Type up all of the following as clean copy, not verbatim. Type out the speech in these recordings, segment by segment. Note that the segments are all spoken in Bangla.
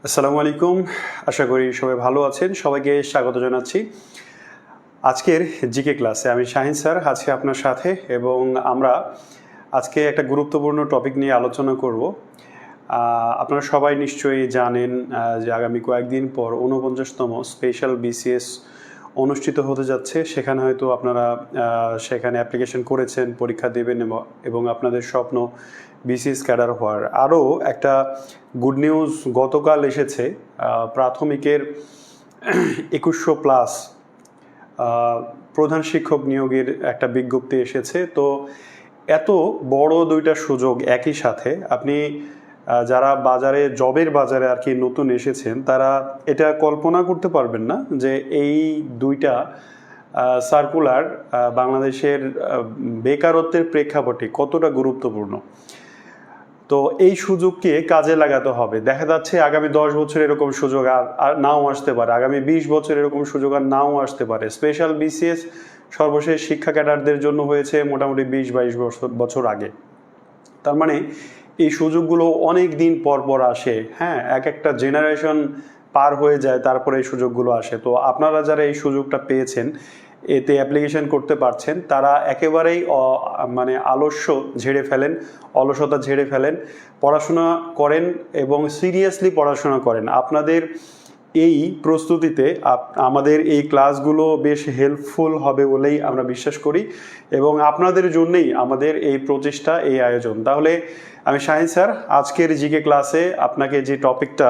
আসসালামু আলাইকুম। আশা করি সবাই ভালো আছেন। সবাইকে স্বাগত জানাচ্ছি আজকের জিকে ক্লাসে। আমি শাহিন স্যার আজকে আপনার সাথে, এবং আমরা আজকে একটা গুরুত্বপূর্ণ টপিক নিয়ে আলোচনা করব। আপনারা সবাই নিশ্চয়ই জানেন যে আগামী কয়েকদিন পর ৪৯তম স্পেশাল বিসিএস অনুষ্ঠিত হতে যাচ্ছে। সেখানে হয়তো আপনারা সেখানে অ্যাপ্লিকেশন করেছেন, পরীক্ষা দেবেন, এবং আপনাদের স্বপ্ন বিসিএস ক্যাডার হওয়ার। আরও একটা গুড নিউজ গতকাল এসেছে। প্রাথমিকের ২১০০+ প্রধান শিক্ষক নিয়োগের একটা বিজ্ঞপ্তি এসেছে। তো এত বড় দুইটা সুযোগ একই সাথে, আপনি যারা জবের বাজারে আর কি নতুন এসেছেন, তারা এটা কল্পনা করতে পারবেন না যে এই দুইটা সার্কুলার বাংলাদেশের বেকারত্বের প্রেক্ষাপটে কতটা গুরুত্বপূর্ণ। তো এই সুযোগকে কাজে লাগাতে হবে। দেখা যাচ্ছে আগামী 10 বছর এরকম সুযোগ আর নাও আসতে পারে, আগামী 20 বছর এরকম সুযোগ আর নাও আসতে পারে। স্পেশাল বিসিএস সর্বশেষ শিক্ষা ক্যাডারদের জন্য হয়েছে মোটামুটি 20-22 বছর আগে। তার মানে এই সুযোগগুলো অনেক দিন পর পর আসে। হ্যাঁ, এক একটা জেনারেশন পার হয়ে যায়, তারপরে এই সুযোগগুলো আসে। তো আপনারা যারা এই সুযোগটা পেয়েছেন, এতে অ্যাপ্লিকেশন করতে পারছেন, তারা একেবারেই অলসতা ঝেড়ে ফেলেন, পড়াশোনা করেন এবং সিরিয়াসলি পড়াশোনা করেন। আপনাদের এই প্রস্তুতিতে আমাদের এই ক্লাসগুলো বেশ হেল্পফুল হবে বলেই আমরা বিশ্বাস করি, এবং আপনাদের জন্যই আমাদের এই প্রচেষ্টা, এই আয়োজন। তাহলে আমি শাহিন স্যার আজকের জিকে ক্লাসে আপনাকে যে টপিকটা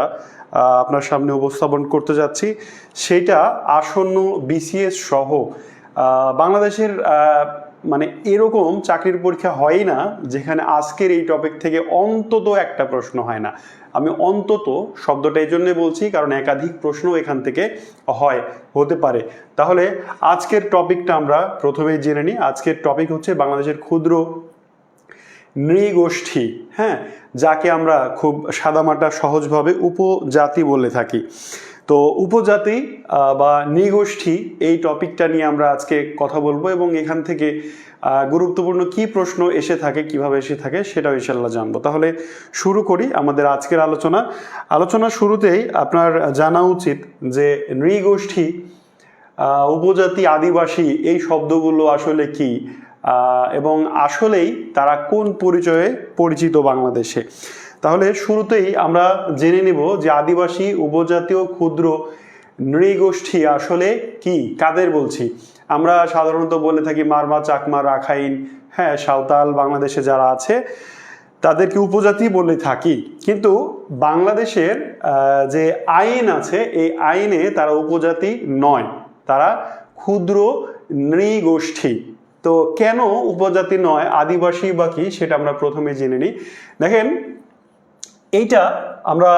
আপনার সামনে উপস্থাপন করতে যাচ্ছি, সেটা আসন্ন বিসিএস সহ বাংলাদেশের এরকম চাকরির পরীক্ষা হয় না যেখানে আজকের এই টপিক থেকে অন্তত একটা প্রশ্ন হয় না। আমি অন্তত শব্দটা এই জন্যে বলছি কারণ একাধিক প্রশ্ন এখান থেকে হতে পারে। তাহলে আজকের টপিকটা আমরা প্রথমেই জেনে নিই। আজকের টপিক হচ্ছে বাংলাদেশের ক্ষুদ্র নৃগোষ্ঠী, হ্যাঁ, যাকে আমরা খুব সাদামাটা সহজভাবে উপজাতি বলে থাকি। তো উপজাতি বা নৃগোষ্ঠী, এই টপিকটা নিয়ে আমরা আজকে কথা বলবো, এবং এখান থেকে গুরুত্বপূর্ণ কি প্রশ্ন এসে থাকে, কিভাবে এসে থাকে, সেটাও ইনশাল্লাহ জানবো। তাহলে শুরু করি আমাদের আজকের আলোচনা শুরুতেই আপনার জানা উচিত যে নৃগোষ্ঠী, উপজাতি, আদিবাসী এই শব্দগুলো আসলে কি, এবং আসলেই তারা কোন পরিচয়ে পরিচিত বাংলাদেশে। তাহলে শুরুতেই আমরা জেনে নিব যে আদিবাসী, উপজাতীয়, ক্ষুদ্র নৃগোষ্ঠী আসলে কি, কাদের বলছি। আমরা সাধারণত বলে থাকি মারমা, চাকমা, রাখাইন, হ্যাঁ, সাঁওতাল বাংলাদেশে যারা আছে তাদেরকে উপজাতি বলে থাকি। কিন্তু বাংলাদেশের যে আইন আছে, এই আইনে তারা উপজাতি নয়, তারা ক্ষুদ্র নৃগোষ্ঠী। তো কেন উপজাতি নয়, আদিবাসী বা কি, সেটা আমরা প্রথমে জেনে নিই। দেখেন, এইটা আমরা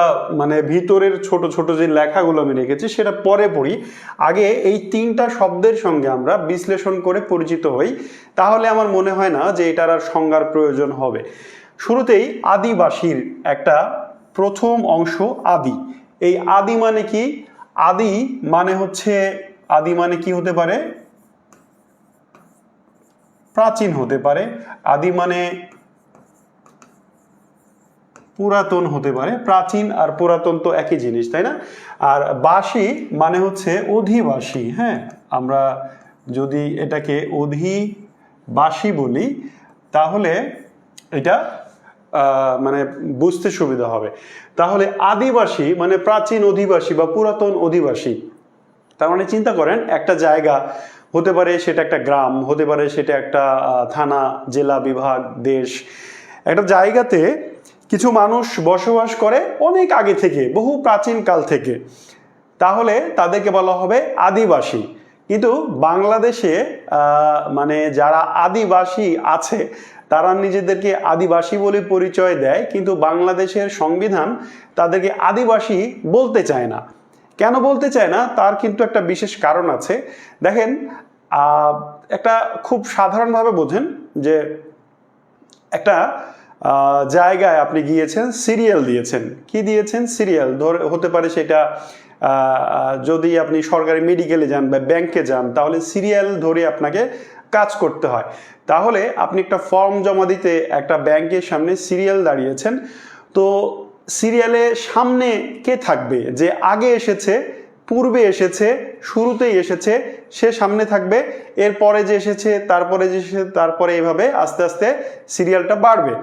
ভিতরের ছোট ছোট যে লেখাগুলো আমি রেখেছি সেটা পরে পড়ি। আগে এই তিনটা শব্দের সঙ্গে আমরা বিশ্লেষণ করে পরিচিত হই, তাহলে আমার মনে হয় না যে এটার আর সংজ্ঞার প্রয়োজন হবে। শুরুতেই আদিবাসীর একটা প্রথম অংশ আদি। এই আদি মানে কি? আদি মানে কি হতে পারে? প্রাচীন হতে পারে। আদি মানে পুরাতন হতে পারে। প্রাচীন আর পুরাতন তো একই জিনিস, তাই না? আর বাসী মানে হচ্ছে অধিবাসী। হ্যাঁ, আমরা যদি এটাকে অধিবাসী বলি তাহলে এটা বুঝতে সুবিধা হবে। তাহলে আদিবাসী মানে প্রাচীন অধিবাসী বা পুরাতন অধিবাসী। তার মানে চিন্তা করেন, একটা জায়গা হতে পারে সেটা একটা গ্রাম, হতে পারে সেটা একটা থানা, জেলা, বিভাগ, দেশ। একটা জায়গাতে কিছু মানুষ বসবাস করে অনেক আগে থেকে, বহু প্রাচীন কাল থেকে, তাহলে তাদেরকে বলা হবে আদিবাসী। কিন্তু বাংলাদেশে যারা আদিবাসী আছে তারা নিজেদেরকে আদিবাসী বলে পরিচয় দেয়, কিন্তু বাংলাদেশের সংবিধান তাদেরকে আদিবাসী বলতে চায় না। কেন বলতে চায় না, তার কিন্তু একটা বিশেষ কারণ আছে। দেখেন, একটা খুব সাধারণভাবে বোঝেন যে একটা জায়গায় আপনি গিয়েছেন, সিরিয়াল দিয়েছেন। কি দিয়েছেন? সিরিয়াল। হতে পারে সেটা যদি আপনি সরকারি মেডিকেলে যান বা ব্যাংকে যান, তাহলে সিরিয়াল ধরে আপনাকে কাজ করতে হয়। তাহলে আপনি একটা ফর্ম জমা দিতে একটা ব্যাংকের সামনে সিরিয়াল দাঁড়িয়েছেন। তো সিরিয়ালে সামনে কে থাকবে, যে আগে এসেছে, পূর্বে এসেছে, শুরুতেই এসেছে, সে সামনে থাকবে, এরপরে যে এসেছে, তারপরে যে এসেছে, তারপরে এভাবে আস্তে আস্তে সিরিয়ালটা বাড়বে।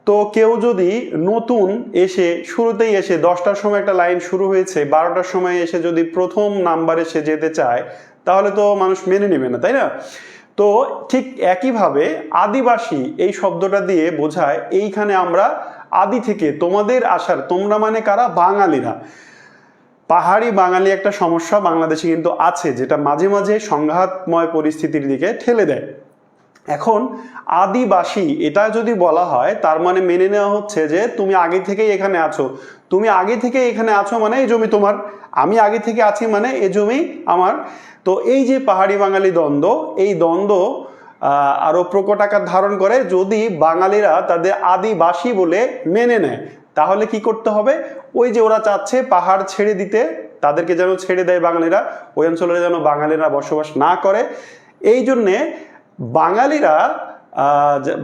তো কেউ যদি নতুন এসে শুরুতেই এসে 10টার সময় একটা লাইন শুরু হয়েছে, 12টার সময় এসে যদি প্রথম নাম্বারে সে যেতে চায়, তাহলে তো মানুষ মেনে নেবে না, তাই না? তো ঠিক একইভাবে আদিবাসী এই শব্দটা দিয়ে বোঝায় এইখানে আমরা আদি থেকে তোমাদের আসার, তোমরা মানে কারা? বাঙালিরা। পাহাড়ি বাঙালি একটা সমস্যা বাংলাদেশে কিন্তু আছে, যেটা মাঝে মাঝে সংঘাতময় পরিস্থিতির দিকে ঠেলে দেয়। এখন আদিবাসী এটা যদি বলা হয়, তার মানে মেনে নেওয়া হচ্ছে যে তুমি আগে থেকেই এখানে আছো, তুমি আগে থেকে এখানে আছো মানে এই জমি তোমার, আমি আগে থেকে আছি মানে এই জমি আমার। তো এই যে পাহাড়ি বাঙালি দ্বন্দ্ব, এই দ্বন্দ্ব আরো প্রকট আকার ধারণ করে যদি বাঙালিরা তাদের আদিবাসী বলে মেনে নেয়। তাহলে কি করতে হবে? ওই যে ওরা চাচ্ছে পাহাড় ছেড়ে দিতে, তাদেরকে যেন ছেড়ে দেয় বাঙালিরা, ওই অঞ্চলে যেন বাঙালিরা বসবাস না করে। এই জন্যে বাঙালিরা,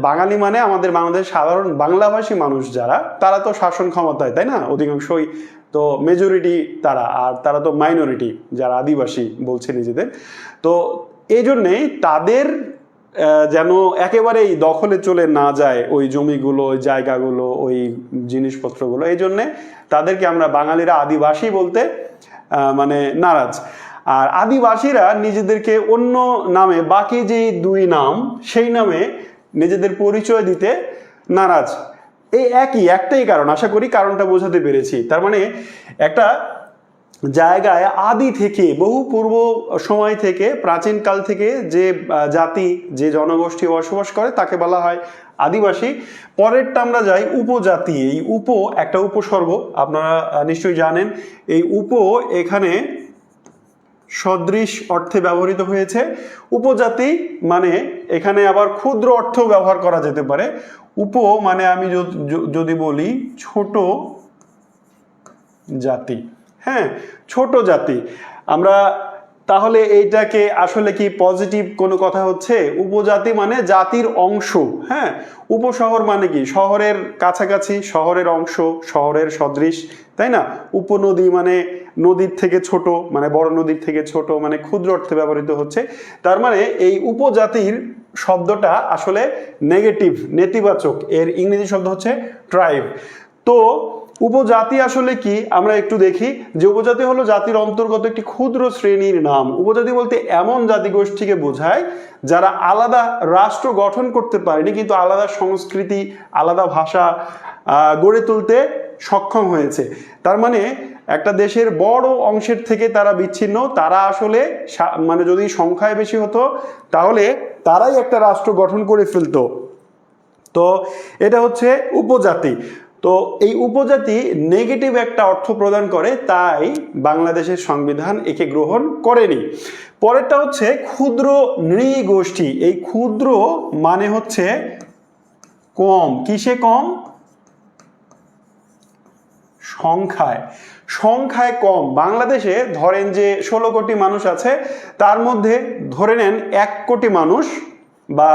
বাঙালি মানে আমাদের বাংলাদেশের সাধারণ বাংলাভাষী মানুষ যারা, তারা তো শাসন ক্ষমতায়, তাই না? অধিকাংশই তো মেজরিটি তারা, আর তারা তো মাইনরিটি যারা আদিবাসী বলছে নিজেদের। তো এই জন্যেই তাদের যেন একেবারেই দখলে চলে না যায় ওই জমিগুলো, ওই জায়গাগুলো, ওই জিনিসপত্রগুলো, এই জন্যে তাদেরকে আমরা বাঙালিরা আদিবাসী বলতে মানে নারাজ। আর আদিবাসীরা নিজেদেরকে অন্য নামে, বাকি যে দুই নাম সেই নামে নিজেদের পরিচয় দিতে নারাজ। এই একটাই কারণ, আশা করি কারণটা বোঝাতে পেরেছি। তার মানে একটা জায়গায় আদি থেকে, বহু পূর্ব সময় থেকে, প্রাচীন কাল থেকে যে জাতি, যে জনগোষ্ঠী বসবাস করে তাকে বলা হয় আদিবাসী। পরেরটা আমরা যাই উপজাতি। এই একটা উপসর্গ, আপনারা নিশ্চয়ই জানেন। এই এখানে সদৃশ অর্থে ব্যবহৃত হয়েছে। উপজাতি মানে এখানে আবার ক্ষুদ্র অর্থেও ব্যবহার করা যেতে পারে। মানে আমি যদি বলি ছোট জাতি, হ্যাঁ, ছোট জাতি। আমরা তাহলে এইটাকে আসলে কি পজিটিভ কোনো কথা হচ্ছে? উপজাতি মানে জাতির অংশ, হ্যাঁ। উপশহর মানে কি? শহরের কাছাকাছি, শহরের অংশ, শহরের সদৃশ, তাই না? উপনদী মানে নদীর থেকে ছোট, মানে বড় নদীর থেকে ছোট, মানে ক্ষুদ্র অর্থে ব্যবহৃত হচ্ছে। তার মানে এই উপজাতির শব্দটা আসলে নেগেটিভ, নেতিবাচক। এর ইংরেজি শব্দ হচ্ছে ট্রাইব। তো উপজাতি আসলে কি আমরা একটু দেখি। যে উপজাতি হলো জাতির অন্তর্গত একটি ক্ষুদ্র শ্রেণীর নাম। উপজাতি বলতে এমন জাতিগোষ্ঠীকে বোঝায় যারা আলাদা রাষ্ট্র গঠন করতে পারেনি, কিন্তু আলাদা সংস্কৃতি, আলাদা ভাষা গড়ে তুলতে সক্ষম হয়েছে। তার মানে একটা দেশের বড় অংশের থেকে তারা বিচ্ছিন্ন। তারা আসলে মানে যদি সংখ্যায় বেশি হতো তাহলে তারাই একটা রাষ্ট্র গঠন করে ফেলতো। তো এটা হচ্ছে উপজাতি। তো এই উপজাতি নেগেটিভ একটা অর্থ প্রদান করে, তাই বাংলাদেশের সংবিধান একে গ্রহণ করেনি। পরেরটা হচ্ছে ক্ষুদ্র নৃগোষ্ঠী। এই ক্ষুদ্র মানে হচ্ছে কম। কিসে কম? সংখ্যায় কম। বাংলাদেশে ধরেন যে 16 কোটি মানুষ আছে, তার মধ্যে ধরে নেন 1 কোটি মানুষ, বা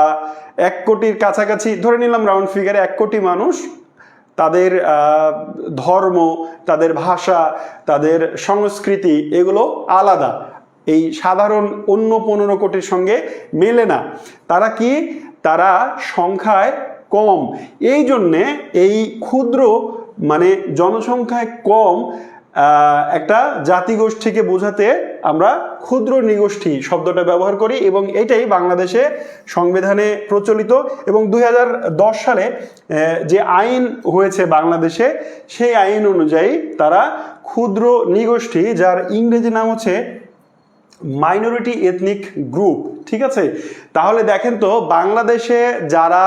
1 কোটির কাছাকাছি ধরে নিলাম রাউন্ড ফিগারে 1 কোটি মানুষ, তাদের ধর্ম, তাদের ভাষা, তাদের সংস্কৃতি এগুলো আলাদা, এই সাধারণ অন্য 15 কোটির সঙ্গে মেলে না। তারা কি? তারা সংখ্যায় কম। এই জন্যে এই ক্ষুদ্র মানে জনসংখ্যায় কম একটা জাতিগোষ্ঠীকে বোঝাতে আমরা ক্ষুদ্র নৃগোষ্ঠী শব্দটা ব্যবহার করি, এবং এটাই বাংলাদেশে সংবিধানে প্রচলিত। এবং 2010 সালে যে আইন হয়েছে বাংলাদেশে, সেই আইন অনুযায়ী তারা ক্ষুদ্র নৃগোষ্ঠী, যার ইংরেজি নাম হচ্ছে মাইনরিটি এথনিক গ্রুপ, ঠিক আছে? তাহলে দেখেন তো বাংলাদেশে যারা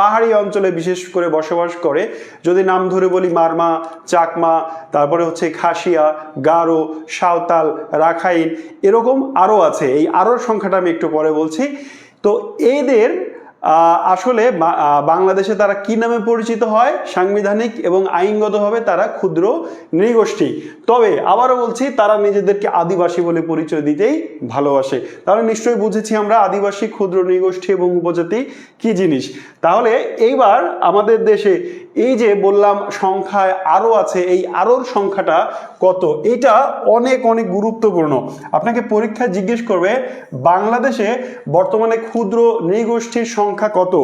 পাহাড়ি অঞ্চলে বিশেষ করে বসবাস করে, যদি নাম ধরে বলি মারমা, চাকমা, তারপরে হচ্ছে খাসিয়া, গারো, সাঁওতাল, রাখাইন, এরকম আরও আছে। এই আরও সংখ্যাটা আমি একটু পরে বলছি। তো এদের আসলে বাংলাদেশে তারা কি নামে পরিচিত হয়? সাংবিধানিক এবং আইনগতভাবে তারা ক্ষুদ্র নৃগোষ্ঠী। তবে আবারও বলছি, তারা নিজেদেরকে আদিবাসী বলে পরিচয় দিতেই ভালোবাসে। তাহলে নিশ্চয়ই বুঝেছি আমরা আদিবাসী, ক্ষুদ্র নৃগোষ্ঠী এবং উপজাতি কি জিনিস। তাহলে এইবার আমাদের দেশে এই যে বললাম সংখ্যায় আরো আছে, এই আরোর সংখ্যাটা কত? এটা অনেক অনেক গুরুত্বপূর্ণ। আপনাকে পরীক্ষায় জিজ্ঞেস করবে বাংলাদেশে বর্তমানে ক্ষুদ্র নৃগোষ্ঠীর সংখ্যা কত,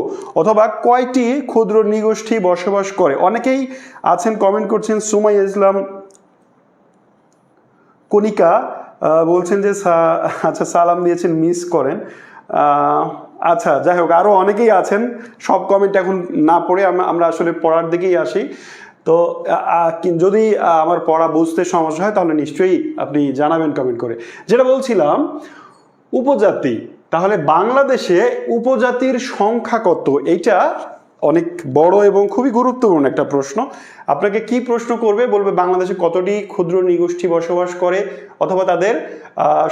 অথবা কয়টি ক্ষুদ্র নৃগোষ্ঠী বসবাস করে। অনেকেই আছেন কমেন্ট করছেন। সুমাইয়া ইসলাম কণিকা বলছেন যে আচ্ছা সালাম দিয়েছেন, মিস করেন। আচ্ছা যাই হোক, আরও অনেকেই আছেন। সব কমেন্ট এখন না পড়ে আমরা আসলে পড়ার দিকেই আসি। তো যদি আমার পড়া বুঝতে সমস্যা হয় তাহলে নিশ্চয়ই আপনি জানাবেন কমেন্ট করে। যেটা বলছিলাম, উপজাতি। তাহলে বাংলাদেশে উপজাতির সংখ্যা কত? এইটা অনেক বড় এবং খুবই গুরুত্বপূর্ণ একটা প্রশ্ন। আপনাকে কি প্রশ্ন করবে? বলবে বাংলাদেশে কতটি ক্ষুদ্র নৃগোষ্ঠী বসবাস করে, অথবা তাদের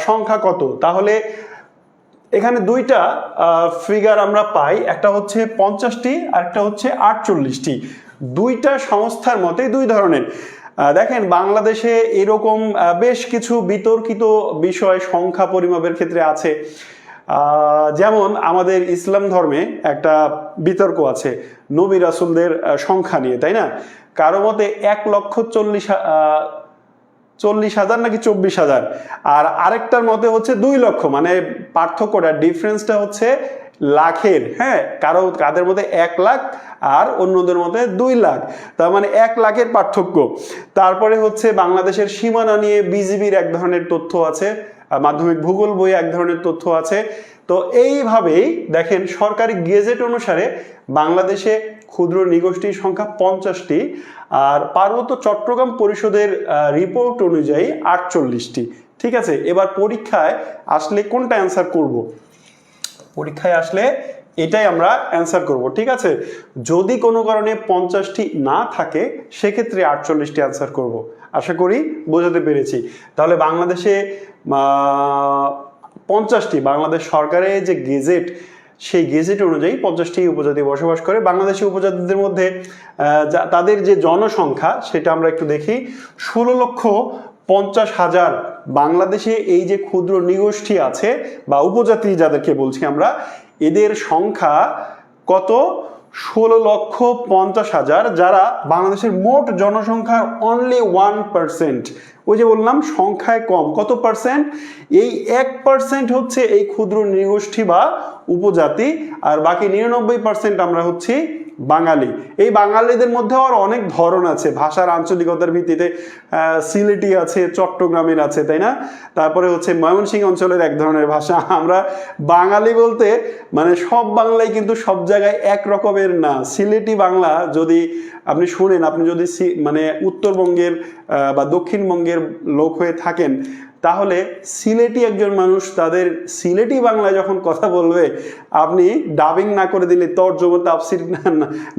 সংখ্যা কত। তাহলে এখানে দুইটা ফিগার আমরা পাই, একটা হচ্ছে 50টি আর একটা হচ্ছে 48টি। দুইটা সংস্থার মতে দুই ধরনের। দেখেন বাংলাদেশে এরকম বেশ কিছু বিতর্কিত বিষয় সংখ্যা পরিমাপের ক্ষেত্রে আছে। যেমন আমাদের ইসলাম ধর্মে একটা বিতর্ক আছে নবী রাসূলদের সংখ্যা নিয়ে, তাই না? কারো মতে 1,40,000 নাকি 24,000, আর আরেকটার মতে হচ্ছে 2 লক্ষ। মানে পার্থক্যটা, ডিফারেন্সটা হচ্ছে লাখের। হ্যাঁ, কাদের মধ্যে 1 লাখ আর অন্যদের মধ্যে 2 লাখ, তার মানে 1 লাখের পার্থক্য। তারপরে হচ্ছে বাংলাদেশের সীমানা নিয়ে বিজিবির এক ধরনের তথ্য আছে, মাধ্যমিক ভূগোল বইয়ে এক ধরনের তথ্য আছে। তো এইভাবেই দেখেন সরকারি গেজেট অনুসারে বাংলাদেশে ক্ষুদ্র নৃগোষ্ঠীর সংখ্যা 50টি, আর পার্বত্য চট্টগ্রাম পরিষদের রিপোর্ট অনুযায়ী 48টি। ঠিক আছে, এবার পরীক্ষায় আসলে কোনটা অ্যান্সার করব? পরীক্ষায় আসলে এটাই আমরা অ্যান্সার করব। ঠিক আছে, যদি কোনো কারণে 50টি না থাকে সেক্ষেত্রে 48টি অ্যান্সার করব। আশা করি বোঝাতে পেরেছি। তাহলে বাংলাদেশে 50টি, বাংলাদেশ সরকারের যে গেজেট, সেই গেজেট অনুযায়ী 50টি উপজাতি বসবাস করে। বাংলাদেশি উপজাতিদের মধ্যে তাদের যে জনসংখ্যা সেটা আমরা একটু দেখি। 16,50,000 বাংলাদেশে এই যে ক্ষুদ্র নৃগোষ্ঠী আছে বা উপজাতি যাদেরকে বলছি আমরা, এদের সংখ্যা কত? 16,50,000, যারা বাংলাদেশের মোট জনসংখ্যার অনলি 1%। ওই যে বললাম সংখ্যায় কম, কত পার্সেন্ট? এই 1% হচ্ছে এই ক্ষুদ্র নৃগোষ্ঠী বা উপজাতি, আর বাকি 99% আমরা হচ্ছি বাঙালি। এই বাঙালিদের মধ্যে আর অনেক ধরন আছে, ভাষার আঞ্চলিকতার ভিত্তিতে। সিলেটি আছে, চট্টগ্রামের আছে, তাই না? তারপরে হচ্ছে ময়মনসিংহ অঞ্চলের এক ধরনের ভাষা। আমরা বাঙালি বলতে মানে সব বাংলাই কিন্তু সব জায়গায় এক রকমের না। সিলেটি বাংলা যদি আপনি শুনেন, আপনি যদি মানে উত্তরবঙ্গের বা দক্ষিণবঙ্গের লোক হয়ে থাকেন, তাহলে সিলেটি একজন মানুষ তাদের সিলেটি বাংলায় যখন কথা বলবে, আপনি ডাবিং না করে দিলে, তর্জমা তাফসীর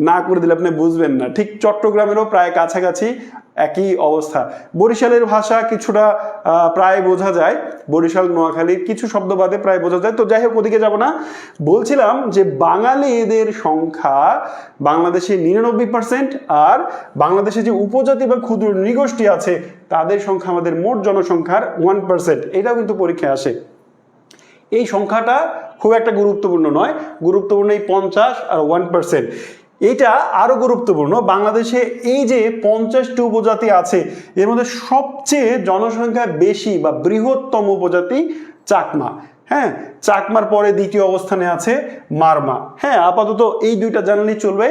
না করে দিলে আপনি বুঝবেন না। ঠিক চট্টগ্রামেরও প্রায় কাছাকাছি একই অবস্থা। বরিশালের ভাষা কিছুটা প্রায় বোঝা যায়, বরিশাল নোয়াখালীর কিছু শব্দ বাদে প্রায় বোঝা যায়। তো যাই হোক, ওদিকে যাব না। বলছিলাম যে বাঙালিদের সংখ্যা বাংলাদেশে 99%, আর বাংলাদেশে যে উপজাতি বা ক্ষুদ্র নৃগোষ্ঠী আছে তাদের সংখ্যা আমাদের মোট জনসংখ্যার 1%। এটাও কিন্তু পরীক্ষায় আসে। এই সংখ্যাটা খুব একটা গুরুত্বপূর্ণ নয়, গুরুত্বপূর্ণ এই 50 আর 1%। এটা আরো গুরুত্বপূর্ণ, বাংলাদেশে এই যে 50টি উপজাতি আছে এর মধ্যে সবচেয়ে জনসংখ্যা বেশি বা বৃহত্তম উপজাতি চাকমা। হ্যাঁ, চাকমার পরে দ্বিতীয় অবস্থানে আছে মারমা। হ্যাঁ, আপাতত এই দুইটা জানলেই চলবে।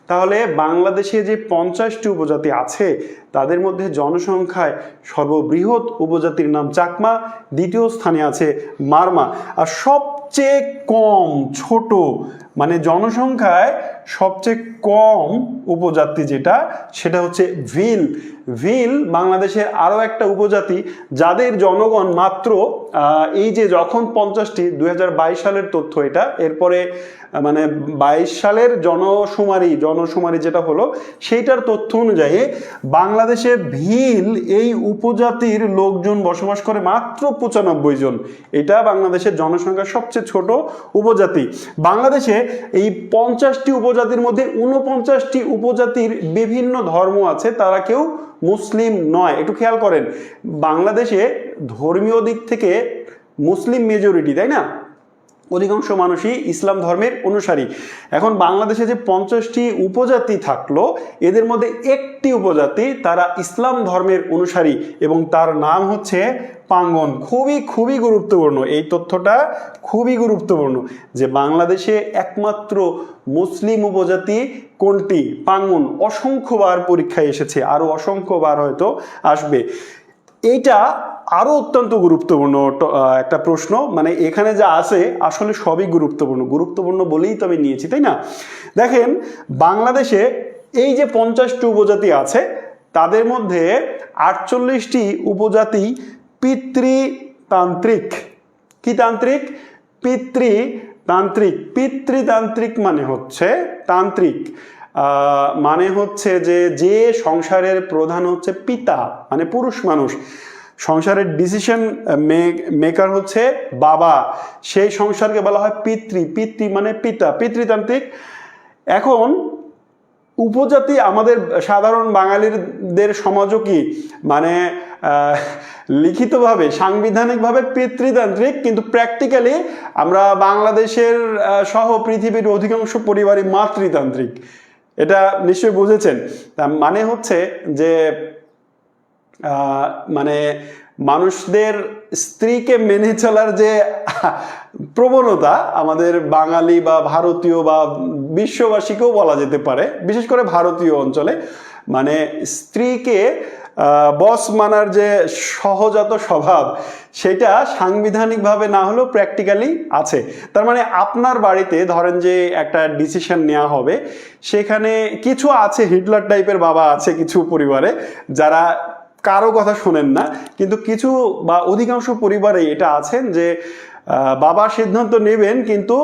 তাহলে বাংলাদেশে যে 50টি উপজাতি আছে তাদের মধ্যে জনসংখ্যায় সর্ববৃহৎ উপজাতির নাম চাকমা, দ্বিতীয় স্থানে আছে মারমা, আর সবচেয়ে কম ছোট মানে জনসংখ্যায় সবচেয়ে কম উপজাতি যেটা, সেটা হচ্ছে ভিল। ভিল বাংলাদেশের আরও একটা উপজাতি যাদের জনগণ মাত্র এই যে যখন 50টি 2022 সালের তথ্য এটা, এরপরে মানে 22 সালের জনশুমারি যেটা হলো সেইটার তথ্য অনুযায়ী বাংলাদেশে ভিল এই উপজাতির লোকজন বসবাস করে মাত্র 95 জন। এটা বাংলাদেশের জনসংখ্যার সবচেয়ে ছোট উপজাতি। বাংলাদেশে এই 50টি উপজাতির মধ্যে 49টি উপজাতির বিভিন্ন ধর্ম আছে, তারা কেউ মুসলিম নয়। একটু খেয়াল করেন, বাংলাদেশে ধর্মীয় দিক থেকে মুসলিম মেজরিটি, তাই না? অধিকাংশ মানুষই ইসলাম ধর্মের অনুসারী। এখন বাংলাদেশে যে 50টি উপজাতি থাকলো, এদের মধ্যে একটি উপজাতি তারা ইসলাম ধর্মের অনুসারী এবং তার নাম হচ্ছে পাঙ্গন। খুবই গুরুত্বপূর্ণ এই তথ্যটা, খুবই গুরুত্বপূর্ণ যে বাংলাদেশে একমাত্র মুসলিম উপজাতি কোনটি? পাঙ্গন। অসংখ্যবার পরীক্ষায় এসেছে, আরো অসংখ্যবার হয়তো আসবে। এইটা আরো অত্যন্ত গুরুত্বপূর্ণ একটা প্রশ্ন, মানে এখানে যা আছে আসলে সবই গুরুত্বপূর্ণ বলেই তো আমি নিয়েছি, তাই না? দেখেন, বাংলাদেশে এই যে 50টি উপজাতি আছে, তাদের মধ্যে 48টি উপজাতি পিতৃতান্ত্রিক। কি তান্ত্রিক? পিতৃতান্ত্রিক মানে হচ্ছে তান্ত্রিক, মানে হচ্ছে যে সংসারের প্রধান হচ্ছে পিতা, মানে পুরুষ মানুষ। সংসারের ডিসিশন মেকার হচ্ছে বাবা, সেই সংসারকে বলা হয় পিতৃ মানে পিতা, পিতৃতান্ত্রিক। এখন উপজাতি আমাদের সাধারণ বাঙালিদের সমাজও কি মানে লিখিতভাবে সাংবিধানিকভাবে পিতৃতান্ত্রিক, কিন্তু প্র্যাকটিক্যালি আমরা বাংলাদেশের সহ পৃথিবীর অধিকাংশ পরিবারই মাতৃতান্ত্রিক। এটা নিশ্চয়ই বুঝেছেন। মানে হচ্ছে যে মানে মানুষদের স্ত্রীকে মেনে চলার যে প্রবণতা আমাদের বাঙালি বা ভারতীয় বা বিশ্ববাসীকেও বলা যেতে পারে, বিশেষ করে ভারতীয় অঞ্চলে, মানে স্ত্রীকে বস মানার যে সহজাত স্বভাব, সেটা সাংবিধানিকভাবে না হলেও প্র্যাকটিক্যালি আছে। তার মানে আপনার বাড়িতে ধরেন যে একটা ডিসিশন নেওয়া হবে, সেখানে কিছু আছে হিটলার টাইপের বাবা আছে কিছু পরিবারে, যারা কারো কথা শোনেন না, কিন্তু কিছু বা অধিকাংশ পরিবারে এটা আছেন যে বাবা সিদ্ধান্ত নেবেন কিন্তু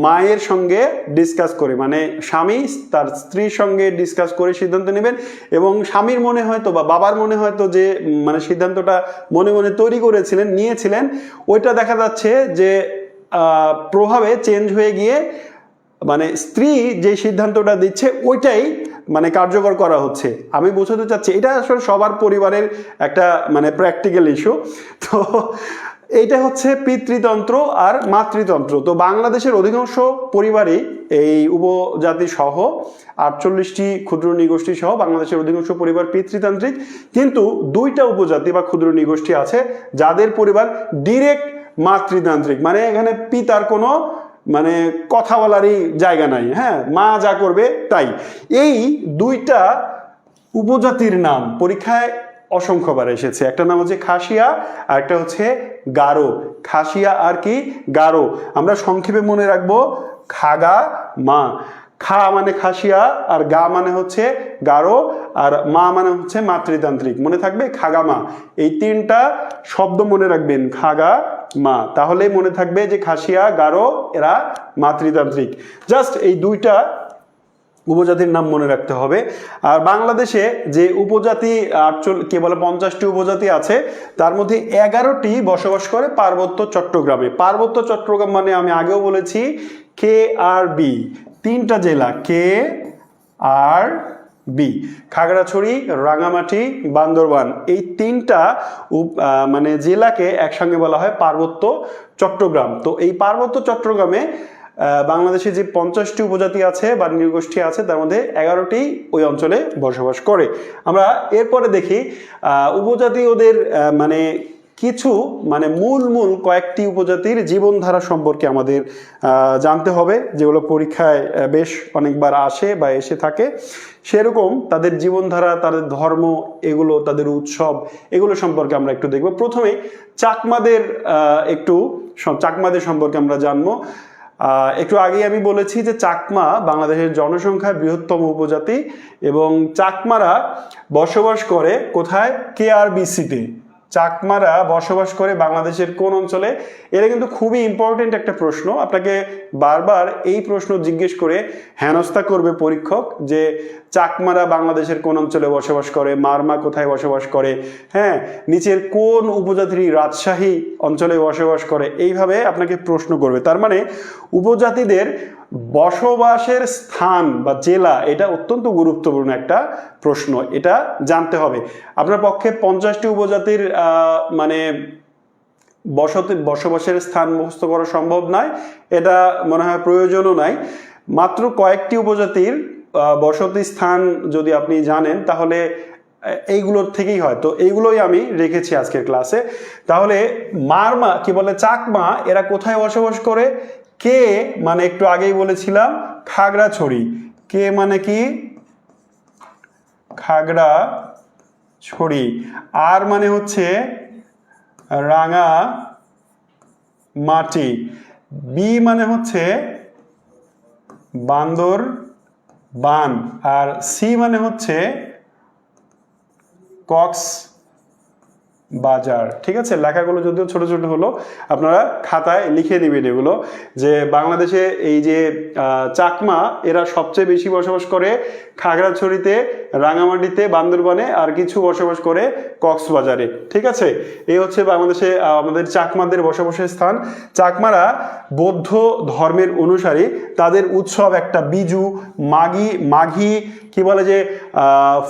মায়ের সঙ্গে ডিসকাস করে, মানে স্বামী তার স্ত্রীর সঙ্গে ডিসকাস করে সিদ্ধান্ত নেবেন, এবং স্বামীর মনে হয়তো বা বাবার মনে হয়তো যে মানে সিদ্ধান্তটা মনে মনে তৈরি করেছিলেন, নিয়েছিলেন, ওইটা দেখা যাচ্ছে যে প্রভাবে চেঞ্জ হয়ে গিয়ে মানে স্ত্রী যে সিদ্ধান্তটা দিচ্ছে ওইটাই মানে কার্যকর করা হচ্ছে। আমি বোঝাতে চাচ্ছি এটা আসলে সবার পরিবারের একটা মানে প্র্যাকটিক্যাল ইস্যু। তো এইটা হচ্ছে পিতৃতন্ত্র আর মাতৃতন্ত্র। তো বাংলাদেশের অধিকাংশ পরিবারই এই উপজাতি সহ 48টি ক্ষুদ্র নৃগোষ্ঠী সহ বাংলাদেশের অধিকাংশ পরিবার পিতৃতান্ত্রিক, কিন্তু 2টা উপজাতি বা ক্ষুদ্র নৃগোষ্ঠী আছে যাদের পরিবার ডিরেক্ট মাতৃতান্ত্রিক, মানে এখানে পিতার কোনো মানে কথা বলারই জায়গা নাই, হ্যাঁ, মা যা করবে তাই। এই 2টা উপজাতির নাম পরীক্ষায় অসংখ্যবার এসেছে। একটা নাম হচ্ছে খাসিয়া আর একটা হচ্ছে গারো। খাসিয়া আর কি গারো আমরা সংক্ষেপে মনে রাখবো খাগা মা। খা মানে খাসিয়া, আর গা মানে হচ্ছে গারো, আর মা মানে হচ্ছে মাতৃতান্ত্রিক। মনে থাকবে খাগা মা, এই 3টা শব্দ মনে রাখবেন, খাগা মা, তাহলে মনে থাকবে যে খাসিয়া গারো এরা মাতৃতান্ত্রিক। জাস্ট এই 2টা উপজাতির নাম মনে রাখতে হবে। আর বাংলাদেশে যে উপজাতি কে বলে 50টি উপজাতি আছে, তার মধ্যে 11টি বসবাস করে পার্বত্য চট্টগ্রামে। পার্বত্য চট্টগ্রাম মানে আমি আগেও বলেছি KRB, 3টা জেলা KRB, খাগড়াছড়ি, রাঙামাটি, বান্দরবান, এই 3টা মানে জেলাকে একসঙ্গে বলা হয় পার্বত্য চট্টগ্রাম। তো এই পার্বত্য চট্টগ্রামে বাংলাদেশে যে 50টি উপজাতি আছে বা নৃগোষ্ঠী আছে, তার মধ্যে 11টি ওই অঞ্চলে বসবাস করে। আমরা এরপরে দেখি উপজাতি ওদের মানে কিছু মানে মূল কয়েকটি উপজাতির জীবনধারা সম্পর্কে আমাদের জানতে হবে, যেগুলো পরীক্ষায় বেশ অনেকবার আসে বা এসে থাকে। সেরকম তাদের জীবনধারা, তাদের ধর্ম, এগুলো তাদের উৎসব, এগুলো সম্পর্কে আমরা একটু দেখব। প্রথমে চাকমাদের সম্পর্কে আমরা জানবো। একটু আগে আমি বলেছি যে চাকমা বাংলাদেশের জনসংখ্যার বৃহত্তম উপজাতি, এবং চাকমারা বসবাস করে কোথায়? KRBC-তে। চাকমারা বসবাস করে বাংলাদেশের কোন অঞ্চলে? এটা কিন্তু খুবই ইম্পর্টেন্ট একটা প্রশ্ন, আপনাকে বারবার এই প্রশ্ন জিজ্ঞেস করে হেনস্থা করবে পরীক্ষক যে চাকমারা বাংলাদেশের কোন অঞ্চলে বসবাস করে, মারমা কোথায় বসবাস করে, হ্যাঁ, নিচের কোন উপজাতি রাজশাহী অঞ্চলে বসবাস করে, এইভাবে আপনাকে প্রশ্ন করবে। তার মানে উপজাতিদের বসবাসের স্থান বা জেলা এটা অত্যন্ত গুরুত্বপূর্ণ একটা প্রশ্ন, এটা জানতে হবে। আপনার পক্ষে 50টি উপজাতির মানে বসবাসের স্থান মুখস্থ করা সম্ভব নয়, এটা মনে হয় প্রয়োজনও নাই। মাত্র কয়েকটি উপজাতির বসতি স্থান যদি আপনি জানেন তাহলে এইগুলোর থেকেই হয়, তো এইগুলোই আমি রেখেছি আজকের ক্লাসে। তাহলে মারমা কি বলে চাকমা এরা কোথায় বসবাস করে? কে মানে একটু আগেই বলেছিলাম খাগড়াছড়ি, কে মানে কি খাগড়াছড়ি, আর মানে হচ্ছে রাঙা মাটি, বি মানে হচ্ছে বান্দরবান, আর সি মানে হচ্ছে কক্সবাজার। ঠিক আছে, লেখাগুলো যদিও ছোট ছোট হলো, আপনারা খাতায় লিখে নেবেন এগুলো, যে বাংলাদেশে এই যে চাকমা এরা সবচেয়ে বেশি বসবাস করে খাগড়াছড়িতে, রাঙামাটিতে, বান্দরবানে, আর কিছু বসবাস করে কক্সবাজারে। ঠিক আছে, এই হচ্ছে বাংলাদেশে আমাদের চাকমাদের বসবাসের স্থান। চাকমারা বৌদ্ধ ধর্মের অনুসারী, তাদের উৎসব একটা বিজু, মাঘী কি বলে যে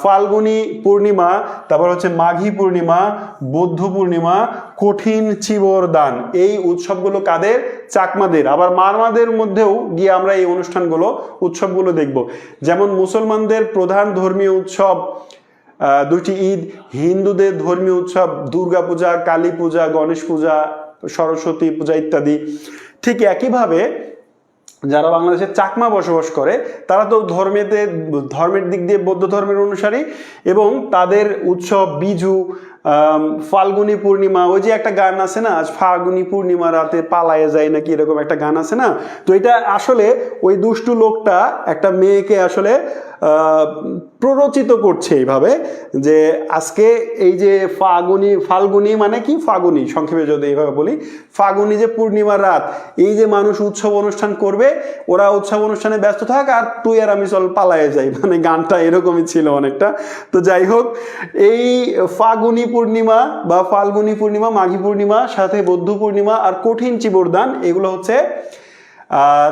ফাল্গুনী পূর্ণিমা, তারপর হচ্ছে মাঘী পূর্ণিমা, বৌদ্ধ পূর্ণিমা, কঠিন চিবর দান, এই উৎসবগুলো কাদের? চাকমাদের। আবার মারমাদের মধ্যেও গিয়ে আমরা এই উৎসবগুলো দেখব। যেমন মুসলমানদের প্রধান ধর্মীয় উৎসব দুটি ঈদ, হিন্দুদের ধর্মীয় উৎসব দুর্গা পূজা, কালী পূজা, গণেশ পূজা, সরস্বতী পূজা ইত্যাদি। ঠিক একইভাবে যারা বাংলাদেশে চাকমা বসবাস করে তারা তো ধর্মের দিক দিয়ে বৌদ্ধ ধর্মের অনুসারী, এবং তাদের উৎসব বিজু, ফাল্গুনী পূর্ণিমা, ওই যে একটা গান আছে না, আজ ফাল্গুনী পূর্ণিমা রাতে পালায়ে যায় নাকি, এরকম একটা গান আছে না, তো এটা আসলে ওই দুষ্টু লোকটা একটা মেয়েকে আসলে প্ররোচিত করছে এইভাবে যে আজকে এই যে ফাল্গুনী মানে কি, ফাগুনি সংক্ষেপে যদি এইভাবে বলি, ফাগুনি যে পূর্ণিমার রাত, এই যে মানুষ উৎসব অনুষ্ঠান করবে, ওরা উৎসব অনুষ্ঠানে ব্যস্ত থাক আর তুই আর আমি চল পালায়ে যাই, মানে গানটা এরকমই ছিল অনেকটা। তো যাই হোক, এই ফাগুনি পূর্ণিমা বা ফাল্গুনী পূর্ণিমা, মাঘী পূর্ণিমা, সাথে বৌদ্ধ পূর্ণিমা আর কঠিন চিবরদান, এগুলো হচ্ছে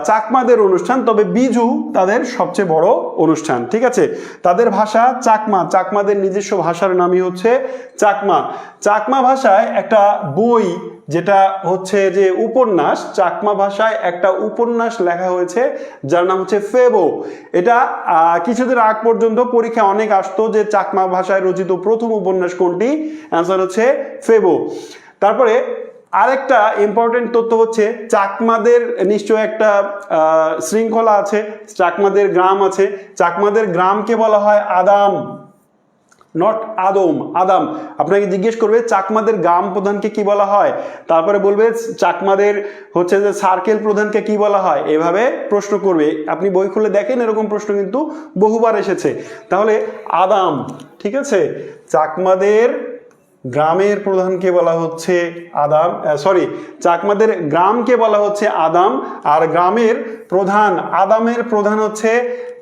চাকমাদের অনুষ্ঠান। তবে বিজু তাদের সবচেয়ে বড় অনুষ্ঠান। ঠিক আছে, তাদের ভাষা চাকমা, চাকমাদের নিজস্ব ভাষার নামই হচ্ছে চাকমা। চাকমা ভাষায় একটা বই যেটা হচ্ছে যে উপন্যাস, চাকমা ভাষায় একটা উপন্যাস লেখা হয়েছে যার নাম হচ্ছে ফেবো। এটা কিছুদিন আগ পর্যন্ত পরীক্ষা অনেক আসতো যে চাকমা ভাষায় রচিত প্রথম উপন্যাস কোনটি, অ্যান্সার হচ্ছে ফেবো। তারপরে আরেকটা ইম্পর্টেন্ট তথ্য হচ্ছে চাকমাদের নিশ্চয় একটা শৃঙ্খলা আছে, চাকমাদের গ্রাম আছে, চাকমাদের গ্রামকে বলা হয় আদাম, নট আদম, আদাম। আপনাকে জিজ্ঞেস করবে চাকমাদের গ্রাম প্রধানকে কি বলা হয়, তারপরে বলবে চাকমাদের হচ্ছে যে সার্কেল প্রধানকে কি বলা হয়, এভাবে প্রশ্ন করবে। আপনি বই খুলে দেখেন, এরকম প্রশ্ন কিন্তু বহুবার এসেছে। তাহলে আদাম, ঠিক আছে, চাকমাদের গ্রামের প্রধানকে বলা হচ্ছে আদাম, চাকমাদের গ্রামকে বলা হচ্ছে আদাম, আর গ্রামের প্রধান, আদামের প্রধান হচ্ছে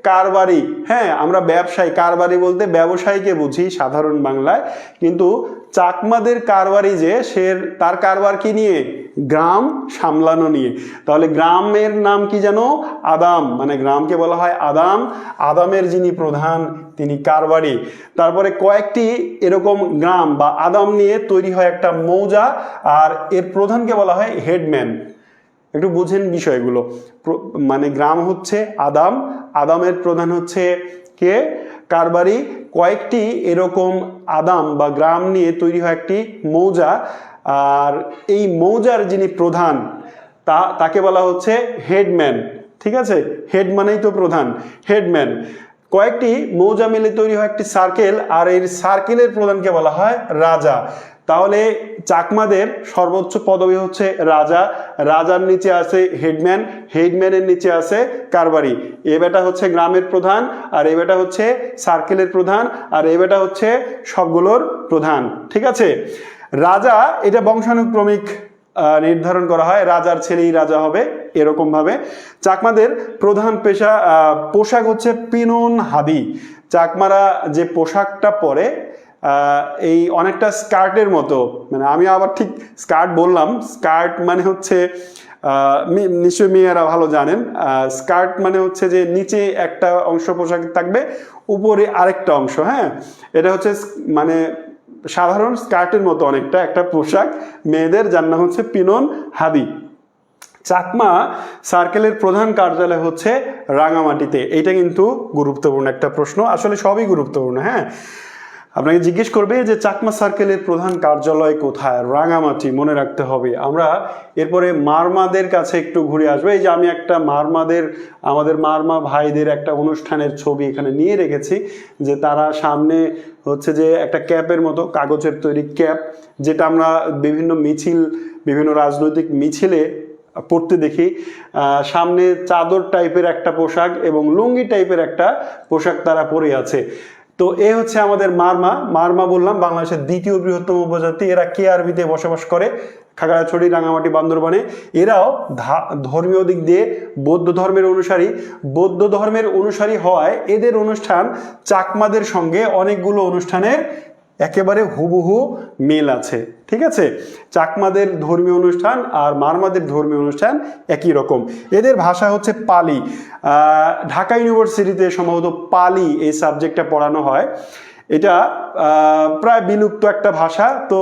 কারবারি। হ্যাঁ, আমরা ব্যবসায়ী, কারবারি বলতে ব্যবসায়ীকে বুঝি সাধারণ বাংলায়, কিন্তু চাকমাদের কারবারি যে তার কারবার কি নিয়ে, গ্রাম সামলানো নিয়ে। তাহলে গ্রামের নাম কি যেন, আদাম, মানে গ্রামকে বলা হয় আদাম, আদামের যিনি প্রধান তিনি কারবারি। তারপরে কয়েকটি এরকম গ্রাম বা আদাম নিয়ে তৈরি হয় একটা মৌজা, আর এর প্রধানকে বলা হয় হেডম্যান। একটু বুঝেন বিষয়গুলো, মানে গ্রাম হচ্ছে আদাম, আদামের প্রধান হচ্ছে কে, কারবারি। কয়েকটি এরকম আদাম বা গ্রাম নিয়ে তৈরি হয় একটি মৌজা, আর এই মৌজার যিনি প্রধান তাকে বলা হচ্ছে হেডম্যান। ঠিক আছে, হেড মানেই তো প্রধান, হেডম্যান। কয়েকটি মৌজা মিলে তৈরি হয় একটি সার্কেল, আর এই সার্কেলের প্রধানকে বলা হয় রাজা। তাহলে চাকমাদের সর্বোচ্চ পদবি হচ্ছে রাজা, রাজার নিচে আছে হেডম্যান, হেডম্যানের নিচে আছে কারবারি। এ বেটা হচ্ছে গ্রামের প্রধান, আর এ বেটা হচ্ছে সার্কেলের প্রধান, আর এ বেটা হচ্ছে সবগুলোর প্রধান। ঠিক আছে, রাজা এটা বংশানুক্রমিক নির্ধারণ করা হয়, রাজার ছেলেই রাজা হবে এরকম ভাবে। চাকমাদের প্রধান পোশাক হচ্ছে পিনন হাদি। চাকমারা যে পোশাকটা পরে এই অনেকটা স্কার্টের মতো, মানে আমি আবার ঠিক স্কার্ট বললাম, স্কার্ট মানে হচ্ছে নিশ্চয়ই মেয়েরা ভালো জানেন, স্কার্ট মানে হচ্ছে যে নিচে একটা অংশ পোশাক থাকবে, উপরে আরেকটা অংশ। হ্যাঁ, এটা হচ্ছে মানে সাধারণ স্কার্টের মতো অনেকটা একটা পোশাক মেয়েদের, যার নাম হচ্ছে পিনন হাদি। চাকমা সার্কেলের প্রধান কার্যালয় হচ্ছে রাঙামাটিতে। এটা কিন্তু গুরুত্বপূর্ণ একটা প্রশ্ন, আসলে সবই গুরুত্বপূর্ণ। হ্যাঁ, আপনাকে জিজ্ঞেস করবে যে চাকমা সার্কেলের প্রধান কার্যালয় কোথায়, রাঙামাটি, মনে রাখতে হবে। আমরা এরপরে মারমাদের কাছে একটু ঘুরে আসবো। এই যে আমি একটা আমাদের মারমা ভাইদের একটা অনুষ্ঠানের ছবি এখানে নিয়ে রেখেছি, যে তারা সামনে হচ্ছে যে একটা ক্যাপের মতো কাগজের তৈরি ক্যাপ, যেটা আমরা বিভিন্ন রাজনৈতিক মিছিলে পড়তে দেখি। সামনে চাদর টাইপের একটা পোশাক এবং লুঙ্গি টাইপের একটা পোশাক তারা পরে আছে। তো এ হচ্ছে আমাদের মারমা বললাম বাংলাদেশের দ্বিতীয় বৃহত্তম উপজাতি। এরা কেআরবিতে বসবাস করে, খাগড়াছড়ি, রাঙামাটি, বান্দরবানে। এরাও ধর্মীয় দিক দিয়ে বৌদ্ধ ধর্মের অনুসারী হওয়ায় এদের অনুষ্ঠান চাকমাদের সঙ্গে অনেকগুলো অনুষ্ঠানের একেবারে হুবহু মিল আছে। ঠিক আছে, চাকমাদের ধর্মীয় অনুষ্ঠান আর মারমাদের ধর্মীয় অনুষ্ঠান একই রকম। এদের ভাষা হচ্ছে পালি। ঢাকা ইউনিভার্সিটিতে সম্ভবত পালি এই সাবজেক্টটা পড়ানো হয়। এটা প্রায় বিলুপ্ত একটা ভাষা। তো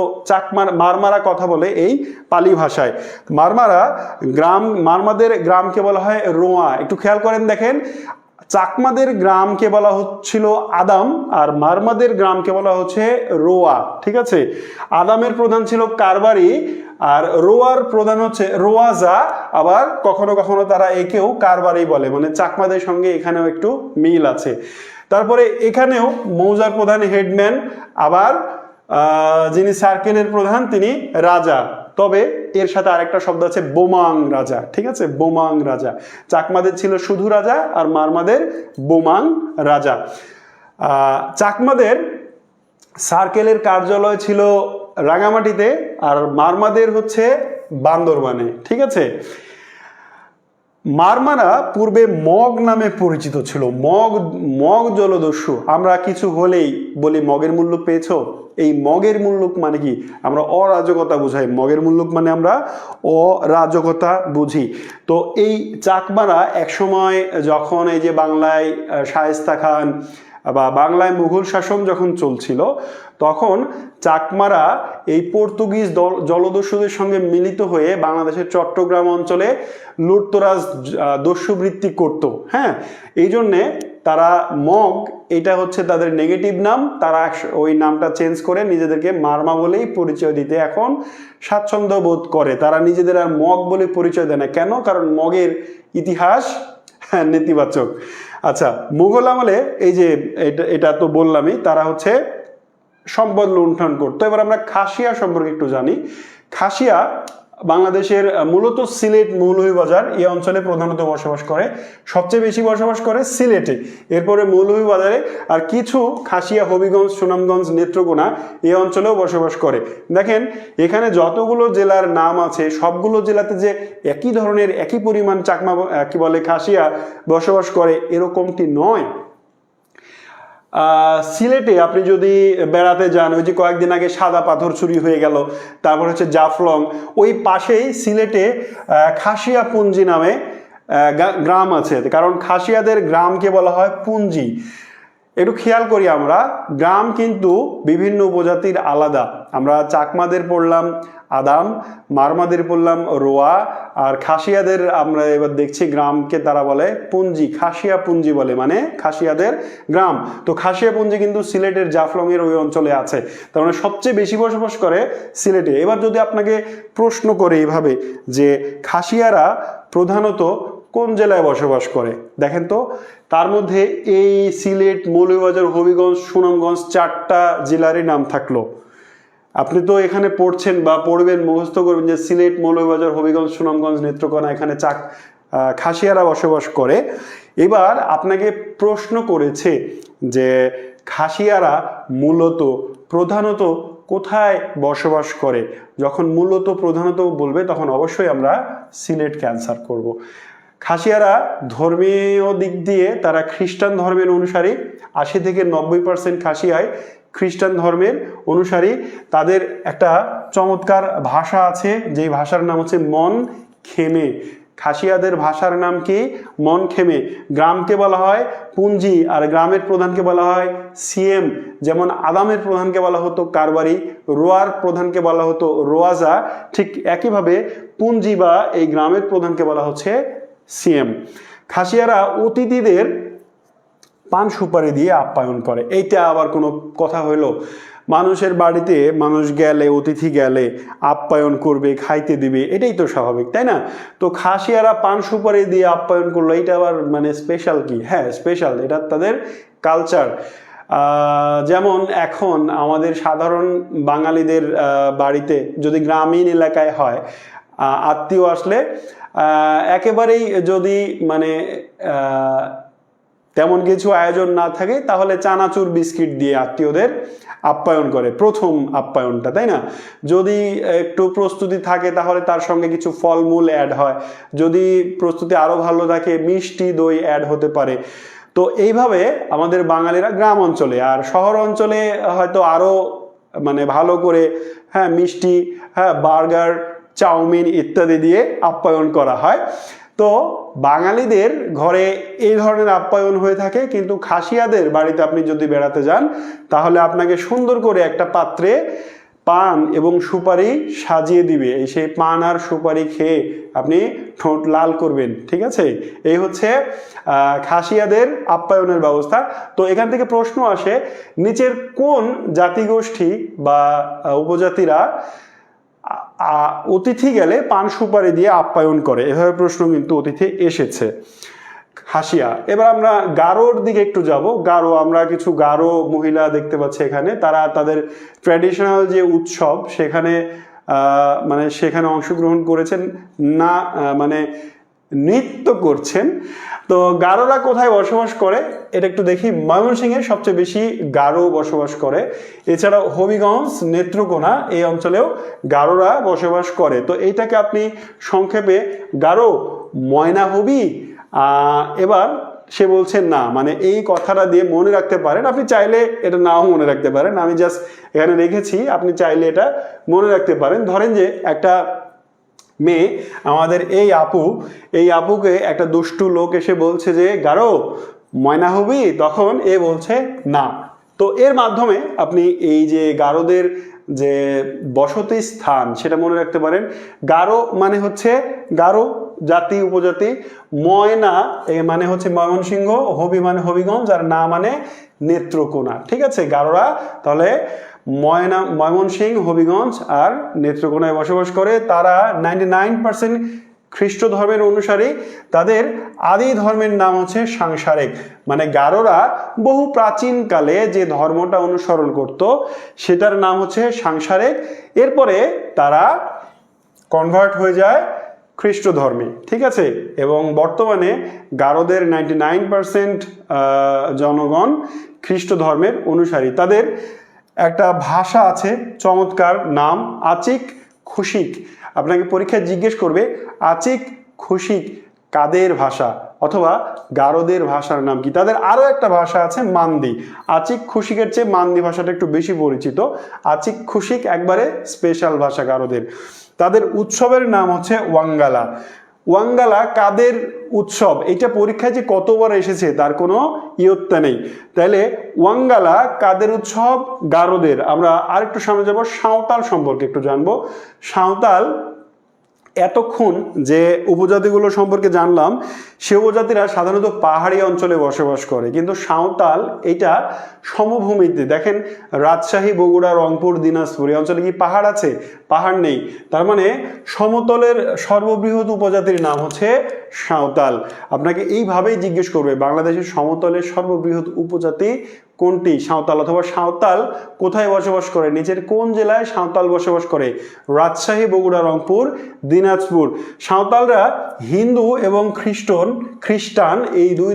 মারমারা কথা বলে এই পালি ভাষায়। মারমাদের গ্রামকে বলা হয় রোয়া। একটু খেয়াল করেন, দেখেন, চাকমাদের গ্রামকে বলা হচ্ছিল আদাম, আর মারমাদের গ্রামকে বলা হচ্ছে রোয়া। ঠিক আছে, আদামের প্রধান ছিল কারবারি, আর রোয়ার প্রধান হচ্ছে রোয়াজা। আবার কখনো কখনো তারা একেও কারবারি বলে, মানে চাকমাদের সঙ্গে এখানেও একটু মিল আছে। তারপরে এখানেও মৌজার প্রধান হেডম্যান, আবার যিনি সার্কেলের প্রধান তিনি রাজা। তবে এর সাথে আরেকটা শব্দ আছে বোমাং রাজা। ঠিক আছে, বোমাং রাজা। চাকমাদের ছিল শুধু রাজা, আর মারমাদের বোমাং রাজা। চাকমাদের সার্কেলের কার্যালয় ছিল রাঙামাটিতে, আর মারমাদের হচ্ছে বান্দরবানে। ঠিক আছে, মারমারা পূর্বে মগ নামে পরিচিত ছিল। মগ জলদস্যু। আমরা কিছু হলেই বলি মগের মুল্লুক পেয়েছো। এই মগের মুল্লুক মানে কি? আমরা অরাজকতা বুঝাই। মগের মুল্লুক মানে আমরা অরাজকতা বুঝি। তো এই চাকমারা একসময় যখন এই যে বাংলায় শায়েস্তা খান বা বাংলায় মুঘল শাসন যখন চলছিল, তখন চাকমারা এই পর্তুগিজ জলদস্যুদের সঙ্গে মিলিত হয়ে বাংলাদেশের চট্টগ্রাম অঞ্চলে লুটতরাজ দস্যুবৃত্তি করত। হ্যাঁ, এই জন্যে তারা মগ, এটা হচ্ছে তাদের নেগেটিভ নাম, তারা ওই নামটা চেঞ্জ করে নিজেদেরকে মারমা বলেই পরিচয় দিতে এখন স্বাচ্ছন্দ্য বোধ করে। তারা নিজেদের আর মগ বলে পরিচয় দেয় না। কেন? কারণ মগের ইতিহাস নেতিবাচক। আচ্ছা, মুঘল আমলে এই যে এটা তো বললামই, তারা হচ্ছে সম্পদ লুণ্ঠন করতো। এবার আমরা খাসিয়া সম্পর্কে একটু জানি। খাসিয়া বাংলাদেশের মূলত সিলেট, মৌলভীবাজার এই অঞ্চলে প্রধানত বসবাস করে। সবচেয়ে বেশি বসবাস করে সিলেটে, এরপরে মৌলভীবাজারে, আর কিছু খাসিয়া হবিগঞ্জ, সুনামগঞ্জ, নেত্রকোনা এই অঞ্চলেও বসবাস করে। দেখেন, এখানে যতগুলো জেলার নাম আছে সবগুলো জেলাতে যে একই ধরনের একই পরিমাণ চাকমা কি বলে খাসিয়া বসবাস করে এরকমটি নয়। সিলেটে আপনি যদি বেড়াতে যান, ওই যে কয়েকদিন আগে সাদা পাথর চুরি হয়ে গেল, তারপর হচ্ছে জাফলং, ওই পাশেই সিলেটে খাসিয়া পুঞ্জি নামে গ্রাম আছে। কারণ খাসিয়াদের গ্রামকে বলা হয় পুঞ্জি। একটু খেয়াল করি, আমরা গ্রাম কিন্তু বিভিন্ন উপজাতির আলাদা। আমরা চাকমাদের পড়লাম আদাম, মারমাদের পড়লাম রোয়া, আর খাসিয়াদের আমরা এবার দেখছি গ্রামকে তারা বলে পুঞ্জি, খাসিয়া পুঞ্জি বলে, মানে খাসিয়াদের গ্রাম। তো খাসিয়া পুঞ্জি কিন্তু সিলেটের জাফলং এর ওই অঞ্চলে আছে, তার মানে সবচেয়ে বেশি বসবাস করে সিলেটে। এবার যদি আপনাকে প্রশ্ন করে এইভাবে যে খাসিয়ারা প্রধানত কোন জেলায় বসবাস করে, দেখেন তো, তার মধ্যে এই সিলেট, মৌলভীবাজার, হবিগঞ্জ, সুনামগঞ্জ 4টা জেলারই নাম থাকলো। আপনি তো এখানে পড়ছেন বা পড়বেন, মুখস্থ করবেন যে সিলেট, মৌলভীবাজার, হবিগঞ্জ, সুনামগঞ্জ, নেত্রকোনা, এখানে খাসিয়ারা বসবাস করে। এবার আপনাকে প্রশ্ন করেছে যে খাসিয়ারা মূলত প্রধানত কোথায় বসবাস করে, যখন মূলত প্রধানত বলবে তখন অবশ্যই আমরা সিলেটকে অ্যান্সার করব। খাসিয়ারা ধর্মীয় দিক দিয়ে তারা খ্রিস্টান ধর্মের অনুসারী, 80 থেকে 90% খাসিয়ায় খ্রিস্টান ধর্মের অনুসারী। তাদের একটা চমৎকার ভাষা আছে, যেই ভাষার নাম হচ্ছে মন খেমে। খাসিয়াদের ভাষার নাম কি? মন খেমে। গ্রামকে বলা হয় পুঞ্জি, আর গ্রামের প্রধানকে বলা হয় সিএম। যেমন আদামের প্রধানকে বলা হতো কারবারি, রোয়ার প্রধানকে বলা হতো রোয়াজা, ঠিক একইভাবে পুঞ্জি বা এই গ্রামের প্রধানকে বলা হচ্ছে সিএম। খাসিয়ারা অতিথিদের পান সুপারি দিয়ে আপ্যায়ন করে। এইটা আবার কোনো কথা হইলো? মানুষের বাড়িতে মানুষ গেলে, অতিথি গেলে আপ্যায়ন করবে, খাইতে দিবে, এটাই তো স্বাভাবিক, তাই না? তো খাসিয়ারা পান সুপারি দিয়ে আপ্যায়ন করলো, এইটা আবার মানে স্পেশাল কি? হ্যাঁ স্পেশাল, এটা তাদের কালচার। যেমন এখন আমাদের সাধারণ বাঙালিদের বাড়িতে যদি গ্রামীণ এলাকায় হয়, আত্মীয় আসলে একেবারেই যদি মানে তেমন কিছু আয়োজন না থাকে, তাহলে চানাচুর বিস্কিট দিয়ে আত্মীয়দের আপ্যায়ন করে, প্রথম আপ্যায়নটা, তাই না? যদি একটু প্রস্তুতি থাকে তাহলে তার সঙ্গে কিছু ফলমূল অ্যাড হয়, যদি প্রস্তুতি আরো ভালো থাকে মিষ্টি দই অ্যাড হতে পারে। তো এইভাবে আমাদের বাঙালিরা গ্রাম অঞ্চলে, আর শহর অঞ্চলে হয়তো আরো মানে ভালো করে, হ্যাঁ মিষ্টি, হ্যাঁ বার্গার, চাউমিন ইত্যাদি দিয়ে আপ্যায়ন করা হয়। তো বাঙালিদের ঘরে এই ধরনের আপ্যায়ন হয়ে থাকে, কিন্তু খাসিয়াদের বাড়িতে আপনি যদি বেড়াতে যান তাহলে আপনাকে সুন্দর করে একটা পাত্রে পান এবং সুপারি সাজিয়ে দিবে। এই সেই পান আর সুপারি খেয়ে আপনি ঠোঁট লাল করবেন, ঠিক আছে? এই হচ্ছে খাসিয়াদের আপ্যায়নের ব্যবস্থা। তো এখান থেকে প্রশ্ন আসে, নিচের কোন জাতিগোষ্ঠী বা উপজাতিরা অতিথি গেলে পান সুপারি দিয়ে আপ্যায়ন করে? এভাবে প্রশ্ন কিন্তু অতিথি এসেছে। খাসিয়া। এবার আমরা গারোর দিকে একটু যাব। গারো, আমরা কিছু গারো মহিলা দেখতে পাচ্ছি এখানে, তারা তাদের ট্র্যাডিশনাল যে উৎসব সেখানে অংশগ্রহণ করেছেন না, মানে নৃত্য করছেন। তো গারোরা কোথায় বসবাস করে এটা একটু দেখি। ময়মনসিংহে সবচেয়ে বেশি গারো বসবাস করে, এছাড়াও হবিগঞ্জ, নেত্রকোনা এই অঞ্চলেও গারোরা বসবাস করে। তো এইটাকে আপনি সংক্ষেপে গারো ময়না হবি। এবার সে বলছেন না, মানে এই কথাটা দিয়ে মনে রাখতে পারেন, আপনি চাইলে এটা নাও মনে রাখতে পারেন, আমি জাস্ট এখানে রেখেছি, আপনি চাইলে এটা মনে রাখতে পারেন। ধরেন যে একটা মেয়ে, আমাদের এই আপুকে একটা দুষ্টু লোক এসে বলছে যে গারো ময়না হবি, তখন এ বলছে না। তো এর মাধ্যমে আপনি এই যে গারোদের যে বসতি স্থান সেটা মনে রাখতে পারেন। গারো মানে হচ্ছে গারো জাতি, উপজাতি। ময়না মানে হচ্ছে ময়মনসিংহ, হবি মানে হবিগঞ্জ, আর না মানে নেত্রকোনা, ঠিক আছে? গারোরা তাহলে ময়মনসিংহ, হবিগঞ্জ আর নেত্রকোনায় বসবাস করে। তারা 99% খ্রিস্ট ধর্মের অনুসারী। তাদের আদি ধর্মের নাম হচ্ছে সাংসারিক। মানে গারোরা বহু প্রাচীনকালে যে ধর্মটা অনুসরণ করত সেটার নাম হচ্ছে সাংসারিক। এরপরে তারা কনভার্ট হয়ে যায় খ্রিস্ট ধর্মে, ঠিক আছে? এবং বর্তমানে গারোদের 99% জনগণ খ্রিস্ট ধর্মের অনুসারী। তাদের একটা ভাষা আছে, চমৎকার নাম আচিক খুশিক। আপনাকে পরীক্ষায় জিজ্ঞেস করবে আচিক খুশিক কাদের ভাষা অথবা গারোদের ভাষার নাম কি। তাদের আরো একটা ভাষা আছে মান্দি। আচিক খুশিকের চেয়ে মান্দি ভাষাটা একটু বেশি পরিচিত। আচিক খুশিক একবারে স্পেশাল ভাষা গারোদের। তাদের উৎসবের নাম হচ্ছে ওয়াঙ্গালা। ওয়াঙ্গালা কাদের উৎসব, এটা পরীক্ষায় যে কতবার এসেছে তার কোনো ইয়ত্তা নেই। তাহলে ওয়াঙ্গালা কাদের উৎসব? গারোদের। আমরা আরেকটু সামনে যাব, সাঁওতাল সম্পর্কে একটু জানবো। সাঁওতাল, এতক্ষণ যে উপজাতিগুলো সম্পর্কে জানলাম, সে উপজাতিরা সাধারণত পাহাড়ি অঞ্চলে বসবাস করে, কিন্তু সাঁওতাল এটা সমভূমিতে। দেখেন রাজশাহী, বগুড়া, রংপুর, দিনাজপুর এই অঞ্চলে কি পাহাড় আছে? পাহাড় নেই। তার মানে সমতলের সর্ববৃহৎ উপজাতির নাম হচ্ছে সাঁওতাল। আপনাকে এইভাবেই জিজ্ঞেস করবে বাংলাদেশের সমতলের সর্ববৃহৎ উপজাতি কোনটি? সাঁওতাল অথবা সাঁওতাল কোথায় বসবাস করে? নিচের কোন জেলায় সাঁওতাল বসবাস করে? রাজশাহী, বগুড়া, রংপুর, দিনাজপুর। সাঁওতালরা হিন্দু এবং খ্রিস্টান এই দুই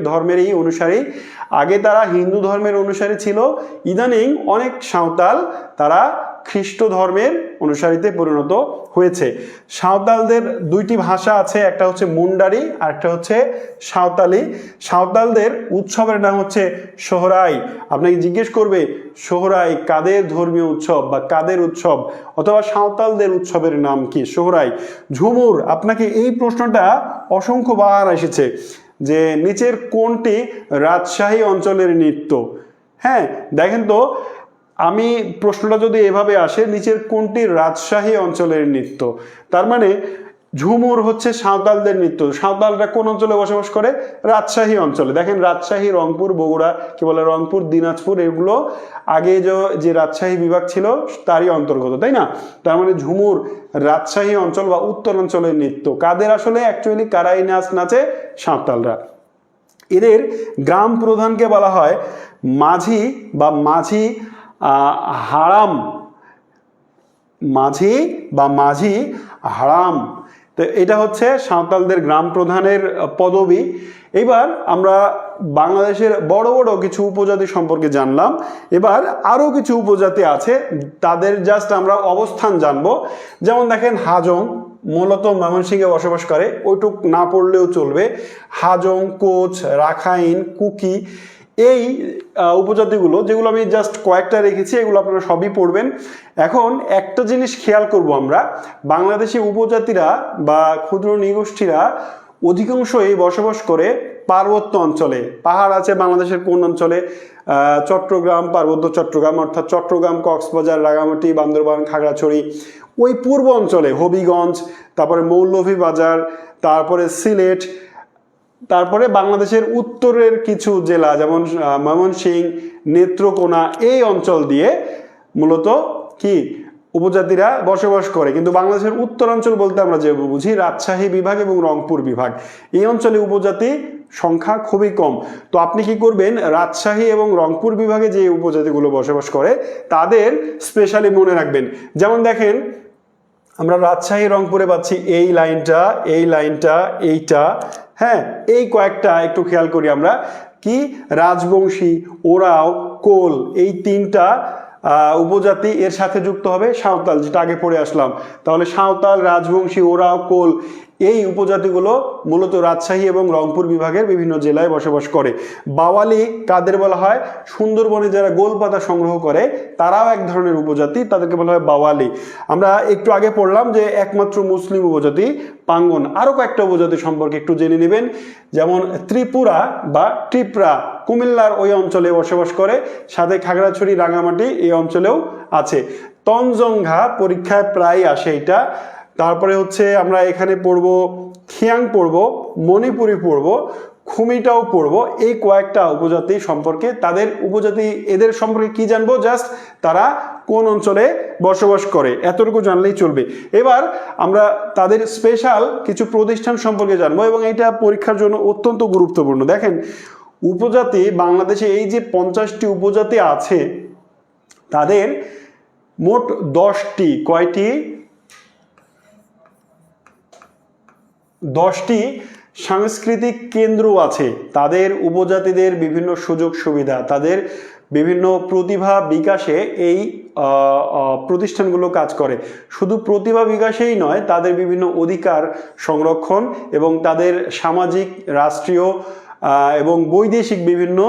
ধর্মেরই অনুসারী। আগে তারা হিন্দু ধর্মের অনুসারী ছিল, ইদানিং অনেক সাঁওতাল তারা খ্রিস্ট ধর্মের অনুসারীতে পরিণত হয়েছে। সাঁওতালদের দুইটি ভাষা আছে, একটা হচ্ছে মুন্ডারি আর একটা হচ্ছে সাঁওতালি। সাঁওতালদের উৎসবের নাম হচ্ছে সোহরাই। আপনাকে জিজ্ঞেস করবে সোহরাই কাদের ধর্মীয় উৎসব বা কাদের উৎসব, অথবা সাঁওতালদের উৎসবের নাম কি? সোহরাই। ঝুমুর, আপনাকে এই প্রশ্নটা অসংখ্যবার এসেছে যে নিচের কোনটি রাজশাহী অঞ্চলের নৃত্য? হ্যাঁ, দেখেন তো, আমি প্রশ্নটা যদি এভাবে আসে নিচের কোনটি রাজশাহী অঞ্চলের নৃত্য, তার মানে ঝুমুর হচ্ছে সাঁওতালদের নৃত্য। সাঁওতালরা কোন অঞ্চলে বসবাস করে? রাজশাহী অঞ্চলে। দেখেন রাজশাহী, রংপুর, বগুড়া, কি বলে রংপুর, দিনাজপুর, এগুলো আগে যে রাজশাহী বিভাগ ছিল তারই অন্তর্গত, তাই না? তার মানে ঝুমুর রাজশাহী অঞ্চল বা উত্তর অঞ্চলের নৃত্য। কাদের আসলে অ্যাকচুয়ালি কারা এই নাচ নাচে? সাঁওতালরা। এদের গ্রাম প্রধানকে বলা হয় মাঝি বা মাঝি হারাম, মাঝি বা মাঝি হারাম। তো এটা হচ্ছে সাঁওতালদের গ্রাম প্রধানের পদবি। এবার আমরা বাংলাদেশের বড় বড় কিছু উপজাতি সম্পর্কে জানলাম। এবার আরও কিছু উপজাতি আছে, তাদের জাস্ট আমরা অবস্থান জানবো। যেমন দেখেন হাজং, মূলত ময়মনসিংহে বসবাস করে, ওইটুক না পড়লেও চলবে। হাজং, কোচ, রাখাইন, কুকি, এই উপজাতিগুলো, যেগুলো আমি জাস্ট কয়েকটা রেখেছি, এগুলো আপনারা সবই পড়বেন। এখন একটা জিনিস খেয়াল করব আমরা, বাংলাদেশি উপজাতিরা বা ক্ষুদ্র নৃগোষ্ঠীরা অধিকাংশই বসবাস করে পার্বত্য অঞ্চলে। পাহাড় আছে বাংলাদেশের কোন অঞ্চলে? চট্টগ্রাম, পার্বত্য চট্টগ্রাম, অর্থাৎ চট্টগ্রাম, কক্সবাজার, রাঙামাটি, বান্দরবান, খাগড়াছড়ি, ওই পূর্ব অঞ্চলে হবিগঞ্জ, তারপরে মৌলভীবাজার, তারপরে সিলেট, তারপরে বাংলাদেশের উত্তরের কিছু জেলা যেমন ময়মনসিংহ, নেত্রকোনা, এই অঞ্চল দিয়ে মূলত কি উপজাতিরা বসবাস করে। কিন্তু বাংলাদেশের উত্তরাঞ্চল বলতে আমরা যে বুঝি রাজশাহী বিভাগ এবং রংপুর বিভাগ, এই অঞ্চলে উপজাতি সংখ্যা খুবই কম। তো আপনি কি করবেন, রাজশাহী এবং রংপুর বিভাগে যে উপজাতিগুলো বসবাস করে তাদের স্পেশালি মনে রাখবেন। যেমন দেখেন আমরা রাজশাহী, রংপুরে পাচ্ছি এই লাইনটা, এই লাইনটা, এইটা, হ্যাঁ, এই কয়েকটা একটু খেয়াল করি আমরা। কি? রাজবংশী, ওরাও, কোল, এই তিনটা উপজাতি এর সাথে যুক্ত হবে সাঁওতাল, যেটা আগে পড়ে আসলাম। তাহলে সাঁওতাল, রাজবংশী, ওরাও, কোল, এই উপজাতিগুলো মূলত রাজশাহী এবং রংপুর বিভাগের বিভিন্ন জেলায় বসবাস করে। বাওয়ালি কাদের বলা হয়? সুন্দরবনে যারা গোলপাতা সংগ্রহ করে তারাও এক ধরনের উপজাতি, তাদেরকে বলা হয় বাওয়ালি। আমরা একটু আগে পড়লাম যে একমাত্র মুসলিম উপজাতি পাঙ্গন। আরও কয়েকটা উপজাতি সম্পর্কে একটু জেনে নেবেন। যেমন ত্রিপুরা বা ত্রিপুরা কুমিল্লার ওই অঞ্চলে বসবাস করে, সাথে খাগড়াছড়ি, রাঙামাটি এই অঞ্চলেও আছে। তঞ্জঙ্ঘা পরীক্ষায় প্রায় আসে এটা। তারপরে হচ্ছে আমরা এখানে পড়ব খিয়াং পড়ব, মণিপুরি পড়ব, খুমিটাও পড়ব। এই কয়েকটা উপজাতি সম্পর্কে, তাদের উপজাতি এদের সম্পর্কে কি জানবো? জাস্ট তারা কোন অঞ্চলে বসবাস করে, এতটুকু জানলেই চলবে। এবার আমরা তাদের স্পেশাল কিছু প্রতিষ্ঠান সম্পর্কে জানবো, এবং এটা পরীক্ষার জন্য অত্যন্ত গুরুত্বপূর্ণ। দেখেন উপজাতি বাংলাদেশে এই যে 50টি উপজাতি আছে, তাদের মোট 10টি, কয়টি? 10টি সাংস্কৃতিক কেন্দ্র আছে। তাদের উপজাতিদের বিভিন্ন সুযোগ সুবিধা, তাদের বিভিন্ন প্রতিভা বিকাশে এই প্রতিষ্ঠানগুলো কাজ করে। শুধু প্রতিভা বিকাশেই নয়, তাদের বিভিন্ন অধিকার সংরক্ষণ এবং তাদের সামাজিক, রাষ্ট্রীয় এবং বৈদেশিক বিভিন্ন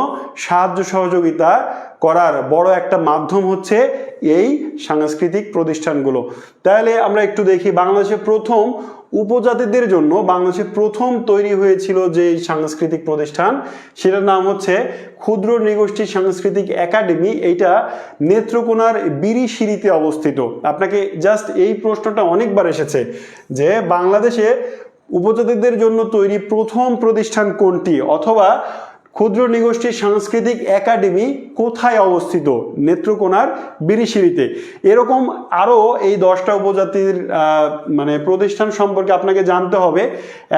সাহায্য সহযোগিতা করার বড় একটা মাধ্যম হচ্ছে এই সাংস্কৃতিক প্রতিষ্ঠানগুলো। তাহলে আমরা একটু দেখি বাংলাদেশের প্রথম উপজাতিদের জন্য বাংলাদেশে প্রথম তৈরি হয়েছিল যে সাংস্কৃতিক প্রতিষ্ঠান, সেটার নাম হচ্ছে ক্ষুদ্র নৃগোষ্ঠী সাংস্কৃতিক একাডেমি। এইটা নেত্রকোনার বিরিশিরিতে অবস্থিত। আপনাকে জাস্ট এই প্রশ্নটা অনেকবার এসেছে যে বাংলাদেশে উপজাতিদের জন্য তৈরি প্রথম প্রতিষ্ঠান কোনটি, অথবা ক্ষুদ্র নৃগোষ্ঠী সাংস্কৃতিক একাডেমি কোথায় অবস্থিত? নেত্রকোনার বিরিশিরিতে। এরকম আরও এই 10টা উপজাতির মানে প্রতিষ্ঠান সম্পর্কে আপনাকে জানতে হবে।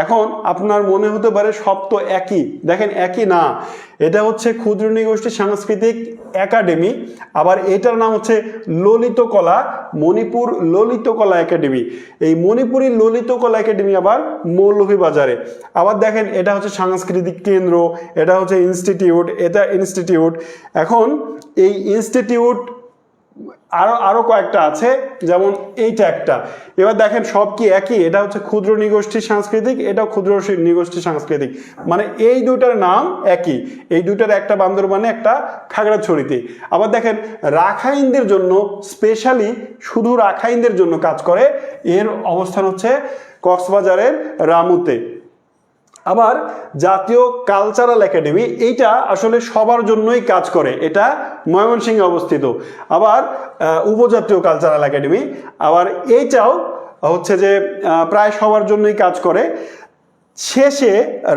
এখন আপনার মনে হতে পারে সব তো একই, দেখেন একই না। এটা হচ্ছে ক্ষুদ্র নৃগোষ্ঠী সাংস্কৃতিক একাডেমি, আবার এটার নাম হচ্ছে ললিতকলা, মণিপুর ললিতকলা একাডেমি। এই মণিপুরী ললিতকলা একাডেমি আবার মৌলভীবাজারে। আবার দেখেন এটা হচ্ছে সাংস্কৃতিক কেন্দ্র, এটা হচ্ছে ইনস্টিটিউট, এটা ইনস্টিটিউট। এখন এই ইনস্টিটিউট আরো কয়েকটা আছে, যেমন এইটা একটা। এবার দেখেন সব কি একই? এটা হচ্ছে ক্ষুদ্র নৃগোষ্ঠী সাংস্কৃতিক, এটাও ক্ষুদ্র নৃগোষ্ঠী সাংস্কৃতিক, মানে এই দুটার নাম একই। এই দুটার একটা বান্দরবানে, একটা খাগড়াছড়িতে। আবার দেখেন রাখাইনদের জন্য স্পেশালি, শুধু রাখাইনদের জন্য কাজ করে, এর অবস্থান হচ্ছে কক্সবাজারের রামুতে। আবার জাতীয় কালচারাল একাডেমি, এইটা আসলে সবার জন্যই কাজ করে, এটা ময়মনসিংহে অবস্থিত। আবার উপজাতীয় কালচারাল একাডেমি, আবার এইটাও হচ্ছে যে প্রায় সবার জন্যই কাজ করে। শেষে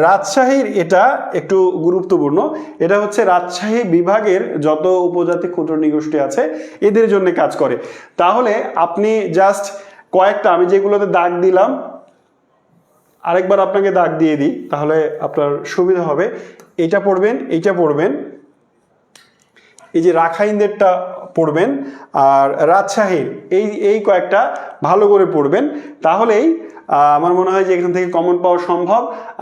রাজশাহীর, এটা একটু গুরুত্বপূর্ণ, এটা হচ্ছে রাজশাহী বিভাগের যত উপজাতি ক্ষুদ্র নৃগোষ্ঠী আছে এদের জন্য কাজ করে। তাহলে আপনি জাস্ট কয়েকটা, আমি যেগুলোতে দাগ দিলাম আরেকবার আপনাকে দাগ দিয়ে দিই, তাহলে আপনার সুবিধা হবে। এইটা পড়বেন, এইটা পড়বেন, এই যে রাখাইনদেরটা পড়বেন, আর রাজশাহীর এই কয়েকটা ভালো করে পড়বেন। তাহলেই আমার মনে হয় যে এখান থেকে কমন পাওয়া সম্ভব।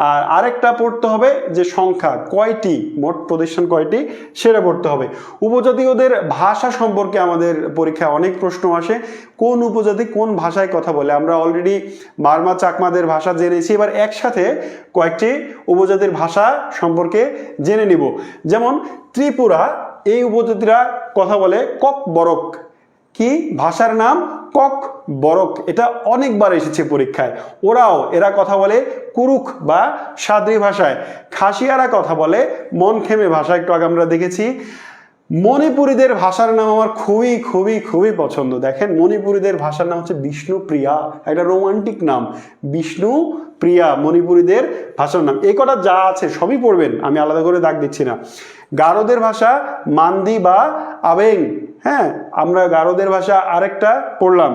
আর আরেকটা পড়তে হবে যে সংখ্যা কয়টি, মোট প্রতিষ্ঠান কয়টি, সেটা পড়তে হবে। উপজাতীয়দের ভাষা সম্পর্কে আমাদের পরীক্ষায় অনেক প্রশ্ন আসে। কোন উপজাতি কোন ভাষায় কথা বলে? আমরা অলরেডি মারমা চাকমাদের ভাষা জেনেছি, এবার একসাথে কয়েকটি উপজাতির ভাষা সম্পর্কে জেনে নিব। যেমন ত্রিপুরা, এই উপজাতিরা কথা বলে কক বরক। কি ভাষার নাম? কক বরক। এটা অনেকবার এসেছে পরীক্ষায়। এরা কথা বলে কুরুক বা সাদ্রি ভাষায়। খাসিয়ারা কথা বলে মনখেমে ভাষা, একটু আগে আমরা দেখেছি। মণিপুরীদের ভাষার নাম আমার খুবই খুবই খুবই পছন্দ। দেখেন মণিপুরীদের ভাষার নাম হচ্ছে বিষ্ণুপ্রিয়া, একটা রোমান্টিক নাম, বিষ্ণুপ্রিয়া মণিপুরীদের ভাষার নাম। এই কটা যা আছে সবই পড়বেন, আমি আলাদা করে দাগ দিচ্ছি না। গারোদের ভাষা মান্দি বা আবেং, হ্যাঁ আমরা গারোদের ভাষা আরেকটা পড়লাম।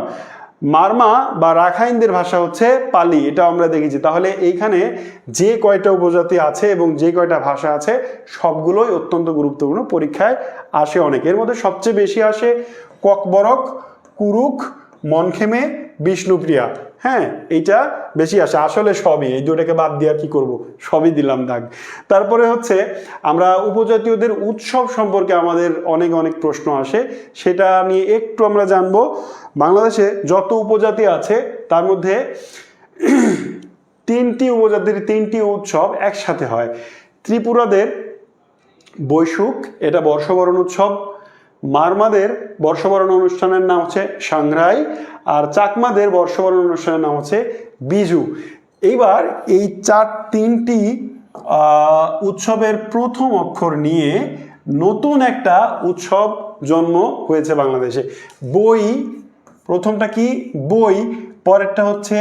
মারমা বা রাখাইনদের ভাষা হচ্ছে পালি, এটা আমরা দেখেছি। তাহলে এইখানে যে কয়টা উপজাতি আছে এবং যে কয়টা ভাষা আছে সবগুলোই অত্যন্ত গুরুত্বপূর্ণ, পরীক্ষায় আসে অনেক। এর মধ্যে সবচেয়ে বেশি আসে ককবরক, কুরুক, মনখেমে, বিষ্ণুপ্রিয়া। হ্যাঁ এইটা বেশি আসে। আসলে সবই, এই দুটাকে বাদ দিয়ে আর কি করবো, সবই দিলাম দাগ। তারপরে হচ্ছে আমরা উপজাতীয়দের উৎসব সম্পর্কে আমাদের অনেক অনেক প্রশ্ন আসে, সেটা নিয়ে একটু আমরা জানবো। বাংলাদেশে যত উপজাতি আছে তার মধ্যে 3টি উপজাতির 3টি উৎসব একসাথে হয়। ত্রিপুরাদের বৈশুখ, এটা বর্ষবরণ উৎসব। মারমাদের বর্ষবরণ অনুষ্ঠানের নাম হচ্ছে সাংরাই, আর চাকমাদের বর্ষবরণ অনুষ্ঠানের নাম হচ্ছে বিজু। এইবার এই 3টি উৎসবের প্রথম অক্ষর নিয়ে নতুন একটা উৎসব জন্ম হয়েছে বাংলাদেশে। বই, প্রথমটা কি? বই, পরেরটা হচ্ছে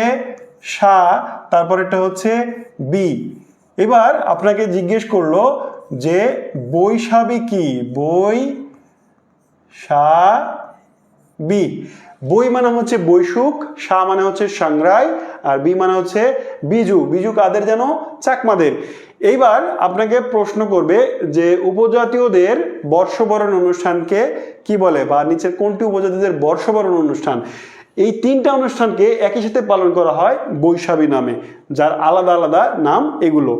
সা, তারপরেরটা হচ্ছে বি। এবার আপনাকে জিজ্ঞেস করলো যে বৈশাখী কি? বৈশাখী। বই মানে হচ্ছে বৈশুখ, সা মানে হচ্ছে সাংরাই, আর বি মানে হচ্ছে বিজু। বিজু কাদের যেন? চাকমাদের। এইবার আপনাকে প্রশ্ন করবে যে উপজাতীয়দের বর্ষবরণ অনুষ্ঠানকে কি বলে, বা নিচের কোনটি উপজাতিদের বর্ষবরণ অনুষ্ঠান? এই 3টা অনুষ্ঠানকে একই সাথে পালন করা হয় বৈশাখী নামে, যার আলাদা আলাদা নাম এগুলো।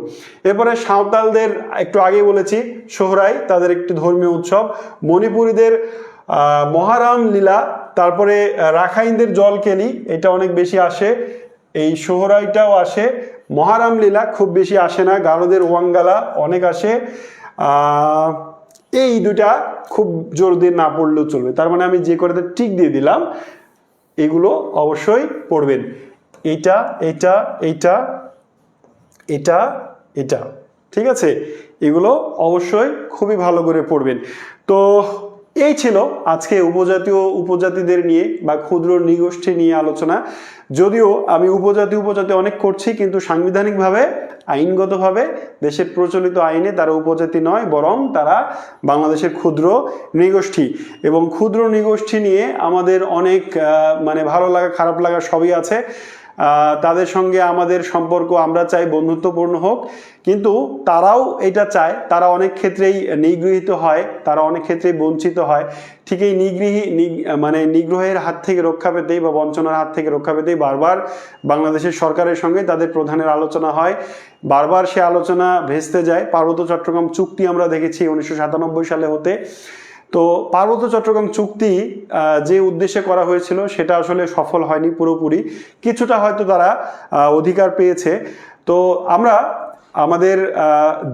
এরপরে সাঁওতালদের একটু আগেই বলেছি, সোহরাই তাদের একটি ধর্মীয় উৎসব। মণিপুরীদের মহারাম লীলা, তারপরে রাখাইনদের জলকেলি, এটা অনেক বেশি আসে। এই সোহরাইটাও আসে। মহারাম লীলা খুব বেশি আসে না। গারোদের ওয়াঙ্গালা অনেক আসে। এই দুটা খুব জোর দিয়ে না পড়লেও চলবে, তার মানে আমি যে কটাতে টিক দিয়ে দিলাম এগুলো অবশ্যই পড়বেন। এটা এটা এটা এটা এটা, ঠিক আছে? এগুলো অবশ্যই খুবই ভালো করে পড়বেন। তো এই ছিল আজকে উপজাতিদের নিয়ে বা ক্ষুদ্র নৃগোষ্ঠী নিয়ে আলোচনা। যদিও আমি উপজাতি অনেক করছি, কিন্তু সাংবিধানিকভাবে আইনগতভাবে দেশের প্রচলিত আইনে তারা উপজাতি নয়, বরং তারা বাংলাদেশের ক্ষুদ্র নৃগোষ্ঠী। এবং ক্ষুদ্র নৃগোষ্ঠী নিয়ে আমাদের অনেক মানে ভালো লাগা খারাপ লাগা সবই আছে। তাদের সঙ্গে আমাদের সম্পর্ক আমরা চাই বন্ধুত্বপূর্ণ হোক, কিন্তু তারাও এটা চায়, তারা অনেক ক্ষেত্রেই নিগৃহীত হয়, তারা অনেক ক্ষেত্রেই বঞ্চিত হয়। ঠিক এই নিগ্রহের হাত থেকে রক্ষা পেতেই বা বঞ্চনার হাত থেকে রক্ষা পেতেই বারবার বাংলাদেশের সরকারের সঙ্গে তাদের প্রধানের আলোচনা হয়, বারবার সে আলোচনা ভেস্তে যায়। পার্বত্য চট্টগ্রাম চুক্তি আমরা দেখেছি 1997 সালে হতে। তো পার্বত্য চট্টগ্রাম চুক্তি যে উদ্দেশ্যে করা হয়েছিল সেটা আসলে সফল হয়নি পুরোপুরি, কিছুটা হয়তো তারা অধিকার পেয়েছে। তো আমরা আমাদের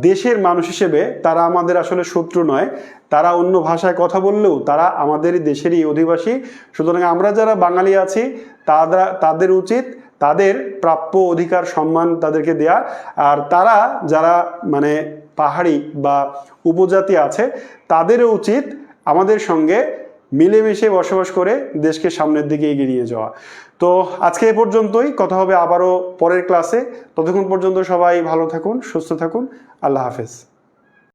দেশের মানুষ হিসেবে তারা আমাদের আসলে শত্রু নয়, তারা অন্য ভাষায় কথা বললেও তারা আমাদের দেশেরই অধিবাসী। সুতরাং আমরা যারা বাঙালি আছি তাদের উচিত তাদের প্রাপ্য অধিকার সম্মান তাদেরকে দেয়া। আর তারা যারা মানে পাহাড়ি বা উপজাতি আছে তাদেরও উচিত আমাদের সঙ্গে মিলেমিশে বসবাস করে দেশকে সামনের দিকে এগিয়ে নিয়ে যাওয়া। তো আজকে এ পর্যন্তই, কথা হবে আবারও পরের ক্লাসে। ততক্ষণ পর্যন্ত সবাই ভালো থাকুন, সুস্থ থাকুন। আল্লাহ হাফেজ।